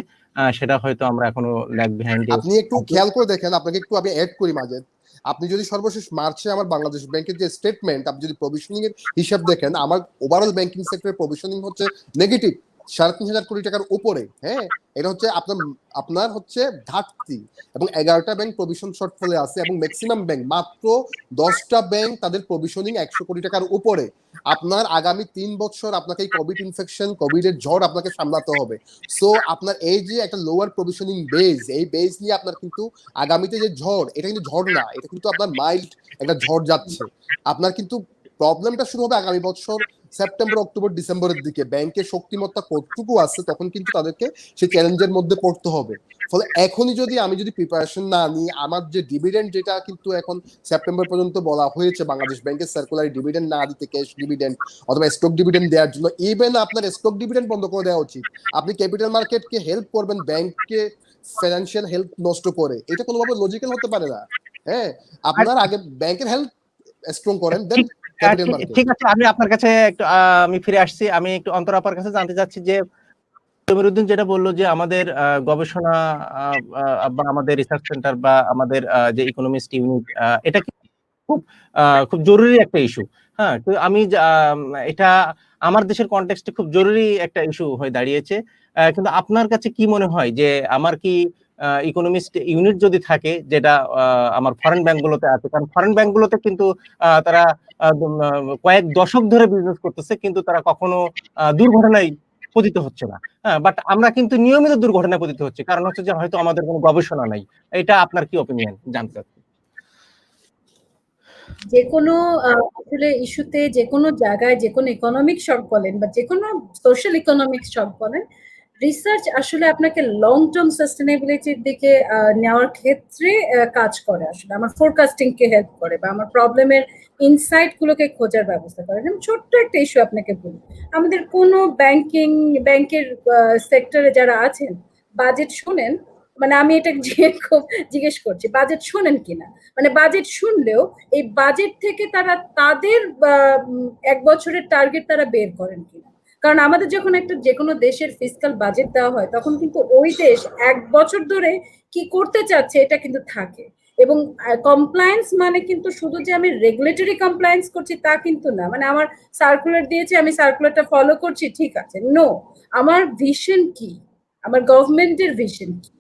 সেটা হয়তো আমরা এখনো ল্যাগ বিহাইন্ড। আপনি একটু খেয়াল করে দেখেন, আপনাকে একটু আমি অ্যাড করি মাজেদ, আপনি যদি সর্বশেষ মার্চে আমার বাংলাদেশ ব্যাংকের যে স্টেটমেন্ট, আপনি যদি প্রভিশনিং এর হিসাব দেখেন, আমার ওভারঅল ব্যাংকিং সেক্টরের প্রভিশনিং হচ্ছে নেগেটিভ 3,500 কোটি টাকার উপরে। হ্যাঁ, এটা হচ্ছে আপনার হচ্ছে ঘাটতি, এবং 11টা ব্যাংক প্রভিশন শর্টফলে আছে, এবং ম্যাক্সিমাম ব্যাংক মাত্র 10টা ব্যাংক তাদের প্রভিশনিং 100 কোটি টাকার উপরে। আপনার আগামী 3 বছর আপনাকে এই কোভিড ইনফেকশন, কোভিডের ঝড় আপনাকে সামলাতে হবে। সো আপনার এই যে একটা লোয়ার প্রভিশনিং বেস, এই বেস নিয়ে আপনার কিন্তু আগামীতে যে ঝড়, এটা কিন্তু ঝড় না, এটা কিন্তু আপনার মাইল্ড একটা ঝড় যাচ্ছে। আপনার কিন্তু প্রবলেমটা শুরু হবে আগামী বছর সেপ্টেম্বর, অক্টোবর, ডিসেম্বরের দিকে। ব্যাংকের শক্তিমত্তা কতটুকু আছে তখন কিন্তু তাদেরকে সেই চ্যালেঞ্জের মধ্যে পড়তে হবে। ফলে এখনই যদি আমি প্রিপারেশন না নিই, আমার যে ডিভিডেন্ড, যেটা কিন্তু এখন সেপ্টেম্বর পর্যন্ত বলা হয়েছে বাংলাদেশ ব্যাংকের সার্কুলারে, ডিভিডেন্ড না দিতে, ক্যাশ ডিভিডেন্ড অথবা স্টক ডিভিডেন্ড দেওয়ার জন্য, ইভেন আপনার স্টক ডিভিডেন্ড বন্ধ করে দেওয়া উচিত। আপনি ক্যাপিটাল মার্কেটকে হেল্প করবেন ব্যাংককে ফাইন্যান্সিয়াল হেল্প নষ্ট করে, এটা কোনোভাবে লজিক্যাল হতে পারে না। হ্যাঁ, আপনার আগে ব্যাংকের হেল্প স্ট্রং করেন, দেন ক্যাপিটাল মার্কেট। ঠিক আছে, আমি আপনার কাছে একটু আমি ফিরে আসছি। আমি একটু অন্তর আপার কাছে জানতে চাচ্ছি যে জমিরুদ্দিন যেটা বললো যে আমাদের গবেষণা বা আমাদের রিসার্চ সেন্টার বা আমাদের যে ইকোনমিস্ট ইউনিট, এটা খুব খুব জরুরি একটা ইস্যু। হ্যাঁ, তো আমি এটা আমার দেশের কনটেক্সটে খুব জরুরি একটা ইস্যু হয়ে দাঁড়িয়েছে। কিন্তু আপনার কাছে কি মনে হয় যে আমার কি ইকোনমিস্ট ইউনিট যদি থাকে, যেটা আমার ফরেন ব্যাংকগুলোতে আছে, কারণ ফরেন ব্যাংকগুলোতে কিন্তু তারা কয়েক দশক ধরে বিজনেস করতেছে, কিন্তু তারা কখনো দুর্ঘটনায় পতিত হচ্ছে না। হ্যাঁ, বাট আমরা কিন্তু নিয়মিত দুর্ঘটনায় পতিত হচ্ছে, কারণ হচ্ছে যে হয়তো আমাদের কোনো গবেষণা নাই। এটা আপনার কি অপিনিয়ন জানতে চাচ্ছি। যে কোনো আসলে ইস্যুতে, যে কোনো জায়গায়, যে কোনো ইকোনমিক শক বলেন বা যে কোনো সোশ্যাল ইকোনমিক শক বলেন, রিসার্চ আসলে আপনাকে লং টার্ম সাস্টেনেবিলিটির দিকে নেওয়ার ক্ষেত্রে কাজ করে। আসলে আমার ফোরকাস্টিং কে হেল্প করে বা আমার প্রবলেমের ইনসাইট গুলোকে খোঁজার ব্যবস্থা করে। যেমন ছোট্ট একটা ইস্যু আপনাকে বলি, আমাদের কোনো ব্যাংকের সেক্টরে যারা আছেন, বাজেট শোনেন, মানে আমি এটা জিজ্ঞেস করছি বাজেট শোনেন কিনা, মানে বাজেট শুনলেও এই বাজেট থেকে তারা তাদের 1 বছরের টার্গেট তারা বের করেন কিনা। কারণ আমাদের যখন একটা যে কোনো দেশের ফিসকাল বাজেট দেওয়া হয় তখন কিন্তু ওই দেশ 1 বছর ধরে কি করতে চাচ্ছে এটা কিন্তু থাকে। এবং কমপ্লায়েন্স মানে কিন্তু শুধু যে আমি রেগুলেটরি কমপ্লায়েন্স করছি তা কিন্তু না, মানে আমার সার্কুলার দিয়েছে আমি সার্কুলারটা ফলো করছি ঠিক আছে, নো, আমার ভিশন কি, আমার গভর্নমেন্টের ভিশন কি,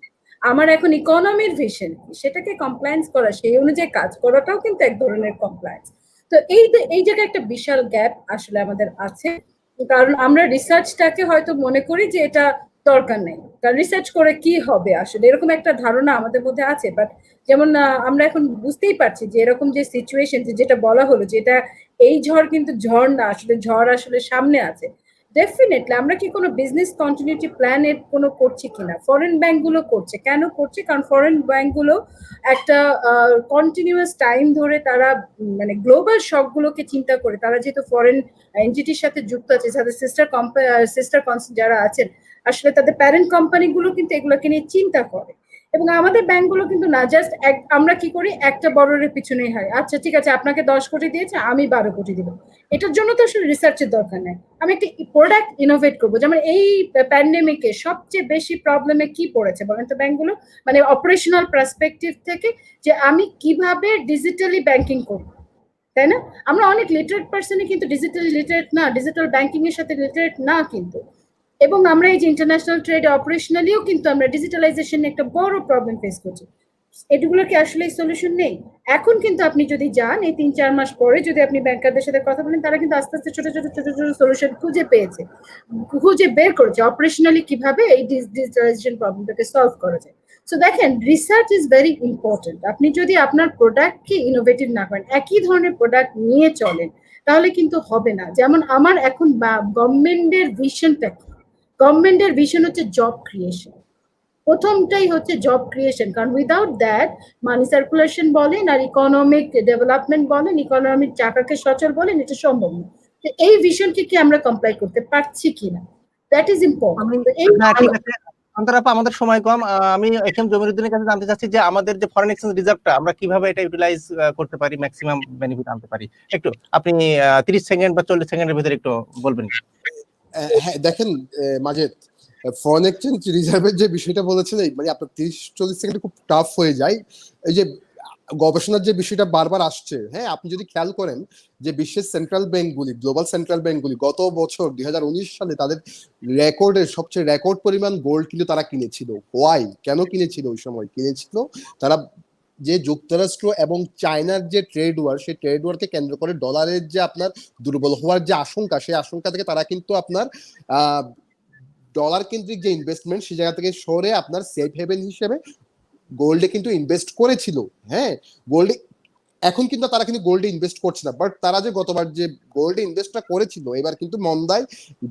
আমার এখন ইকোনমির ভিশন কি, সেটাকে কমপ্লায়েন্স করা, সেই অনুযায়ী কাজ করাটাও কিন্তু এক ধরনের কমপ্লায়েন্স। তো এই জায়গায় একটা বিশাল গ্যাপ আসলে আমাদের আছে, কারণ আমরা রিসার্চটাকে হয়তো মনে করি যে এটা দরকার নেই, কারণ রিসার্চ করে কি হবে আসলে, এরকম একটা ধারণা আমাদের মধ্যে আছে। বাট যেমন আমরা এখন বুঝতেই পারছি যে এরকম যে সিচুয়েশন, যেটা বলা হলো যে এটা এই ঝড় কিন্তু ঝড় না, আসলে ঝড় আসলে সামনে আছে। ডেফিনেটলি আমরা কি কোনো বিজনেস কন্টিনিউটি প্ল্যান এর কোনো করছি কিনা, ফরেন ব্যাংকগুলো করছে, কেন করছে, কারণ ফরেন ব্যাংকগুলো একটা কন্টিনিউয়াস টাইম ধরে তারা মানে গ্লোবাল শকগুলোকে চিন্তা করে, তারা যেহেতু ফরেন এন্টিটির সাথে যুক্ত আছে, তাদের সিস্টার যারা আছেন আসলে তাদের প্যারেন্ট কোম্পানিগুলো কিন্তু এগুলোকে নিয়ে চিন্তা করে। এবং আমাদের ব্যাংকগুলো কিন্তু না জাস্ট আমরা কি করি একটা বড়রের পিছনেই হয়, আচ্ছা ঠিক আছে আপনাকে 10 কোটি দিয়েছে আমি 12 কোটি দিব, এটার জন্য তো আসলে রিসার্চের দরকার নেই। আমি একটা প্রোডাক্ট ইনোভেট করবো, যেমন এই প্যান্ডেমিকে সবচেয়ে বেশি প্রবলেমে কি পড়েছে বলেন তো ব্যাংকগুলো, মানে অপারেশনাল পার্সপেক্টিভ থেকে, যে আমি কিভাবে ডিজিটালি ব্যাংকিং করবো, তাই না? আমরা অনেক লিটারেট পার্সনই কিন্তু ডিজিটালি লিটারেট না, ডিজিটাল ব্যাংকিং এর সাথে লিটারেট না কিন্তু। এবং আমরা এই যে ইন্টারন্যাশনাল ট্রেড অপারেশনালিও কিন্তু আমরা ডিজিটালাইজেশন একটা বড় প্রবলেম ফেস করছি। এগুলো কি আসলে সলিউশন নেই? এখন কিন্তু আপনি যদি যান এই 3-4 মাস পরে যদি আপনি ব্যাংকারদের সাথে কথা বলেন, তারা কিন্তু আস্তে আস্তে ছোট ছোট সলিউশন খুঁজে বের করেছে অপারেশনালি কিভাবে এই ডিজিটালাইজেশন প্রবলেমটাকে সলভ করা যায়। সো দেখেন, রিসার্চ ইজ ভেরি ইম্পর্টেন্ট। আপনি যদি আপনার প্রোডাক্টকে ইনোভেটিভ না করেন, একই ধরনের প্রোডাক্ট নিয়ে চলেন, তাহলে কিন্তু হবে না। যেমন আমার এখন গভর্নমেন্টের ভিশনটা কি, গভর্নমেন্টের ভিশন হচ্ছে জব ক্রিয়েশন, প্রথমটাই হচ্ছে জব ক্রিয়েশন, কারণ উইদাউট দ্যাট মানি সার্কুলেশন বলেন আর ইকোনমিক ডেভেলপমেন্ট বলেন, ইকোনমিক চাকাকে সচল বলেন, এটা সম্ভব না। তো এই ভিশনকে কি আমরা কমপ্লাই করতে পারছি কিনা, দ্যাট ইজ ইম্পর্টেন্ট। অন্তরাপা আমাদের সময় কম, আমি এখএম জমিরুদ্দিনের কাছে জানতে চাচ্ছি যে আমাদের যে ফরেন এক্সচেঞ্জ রিজার্ভটা আমরা কিভাবে এটা ইউটিলাইজ করতে পারি, ম্যাক্সিমাম বেনিফিট আনতে পারি, একটু আপনি 30 সেকেন্ড বা 40 সেকেন্ডের ভিতরে একটু বলবেন। হ্যাঁ দেখেন মাজেদ, ফরেন এক্সচেঞ্জ রিজার্ভের যে বিষয়টা বলেছেন, মানে আপনার 30-40 সেকেন্ডে খুব টাফ হয়ে যায়। এই যে গবেষণার যে বিষয়টা বারবার আসছে, হ্যাঁ আপনি যদি খেয়াল করেন যে বিশ্বের সেন্ট্রাল ব্যাংকগুলি, গ্লোবাল সেন্ট্রাল ব্যাংকগুলি গত বছর 2019 সালে তাদের সবচেয়ে রেকর্ড পরিমাণ গোল্ড কিন্তু তারা কিনেছিল। হোয়াই, কেন কিনেছিল? ওই সময় কিনেছিল তারা যে যুক্তরাষ্ট্র এবং চায়নার যে ট্রেড ওয়ার, সেই ট্রেড ওয়ারকে কেন্দ্র করে ডলারের যে আপনার দুর্বল হওয়ার যে আশঙ্কা, সেই আশঙ্কা থেকে তারা কিন্তু আপনার ডলার কেন্দ্রিক যে ইনভেস্টমেন্ট, সেই জায়গা থেকে সরে আপনার সেফ হেভেন হিসেবে গোল্ডে কিন্তু ইনভেস্ট করেছিল। হ্যাঁ, গোল্ডে এখন কিন্তু তারা কিন্তু গোল্ডে ইনভেস্ট করছে না, বাট তারা যে গতবার যে গোল্ডে ইনভেস্টটা করেছিল, এবার কিন্তু মন্দায়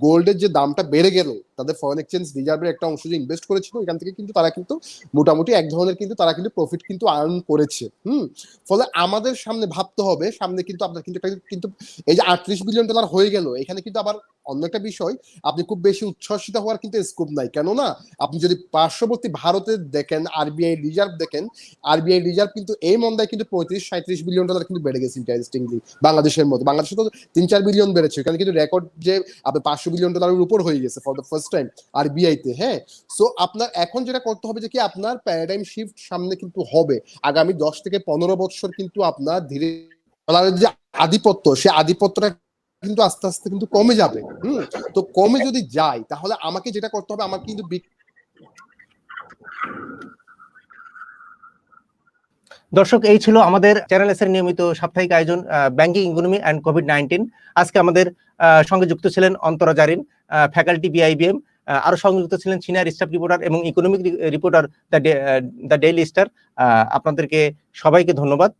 গোল্ডের যে দামটা বেড়ে গেল, তাদের ফরেন এক্সচেঞ্জ রিজার্ভের একটা অংশ যে ইনভেস্ট করেছিল, এখান থেকে কিন্তু তারা কিন্তু মোটামুটি এক ধরনের কিন্তু তারা কিন্তু প্রফিট কিন্তু আর্ন করেছে। ফলে আমাদের সামনে ভাবতে হবে, সামনে কিন্তু আপনার কিন্তু এই যে 38 বিলিয়ন ডলার হয়ে গেল, এখানে কিন্তু আবার অন্য একটা বিষয়, আপনি খুব বেশি উচ্ছ্বসিত হওয়ার কিন্তু স্কোপ নাই। কেননা আপনি যদি পার্শ্ববর্তী ভারতে দেখেন, আরবিআই রিজার্ভ দেখেন, আরবিআই রিজার্ভ কিন্তু এই মন্দায় কিন্তু 35-37 বিলিয়ন ডলার কিন্তু বেড়ে গেছে ইন্টারেস্টিংলি বাংলাদেশের মতো। বাংলাদেশে তো 3-4 বিলিয়ন বেড়েছে, এখানে কিন্তু রেকর্ড যে আপনার 500 বিলিয়ন ডলারের উপর হয়ে গেছে for the first time RBI তে। হ্যাঁ, সো আপনার এখন যেটা করতে হবে যে কি আপনার প্যারাডাইম শিফট সামনে কিন্তু হবে আগামী 10 থেকে 15 বছর, কিন্তু আপনার ধীরে ডলারের যে আধিপত্য, সেই আধিপত্যটা কিন্তু আস্তে আস্তে কিন্তু কমে যাবে। তো কমে যদি যায়, তাহলে আমাকে যেটা করতে হবে, আমার কিন্তু দর্শক, এই ছিল আমাদের চ্যানেল এস এর নিয়মিত সাপ্তাহিক আয়োজন ব্যাংকিং ইকোনমি অ্যান্ড কোভিড-19। আজকে আমাদের সঙ্গে যুক্ত ছিলেন অন্তরা জারিন, ফ্যাকাল্টি বিআইবিএম, আরো সংযুক্ত ছিলেন সিনিয়র স্টাফ রিপোর্টার এবং economic reporter the daily star. আপনাদেরকে সবাইকে ধন্যবাদ।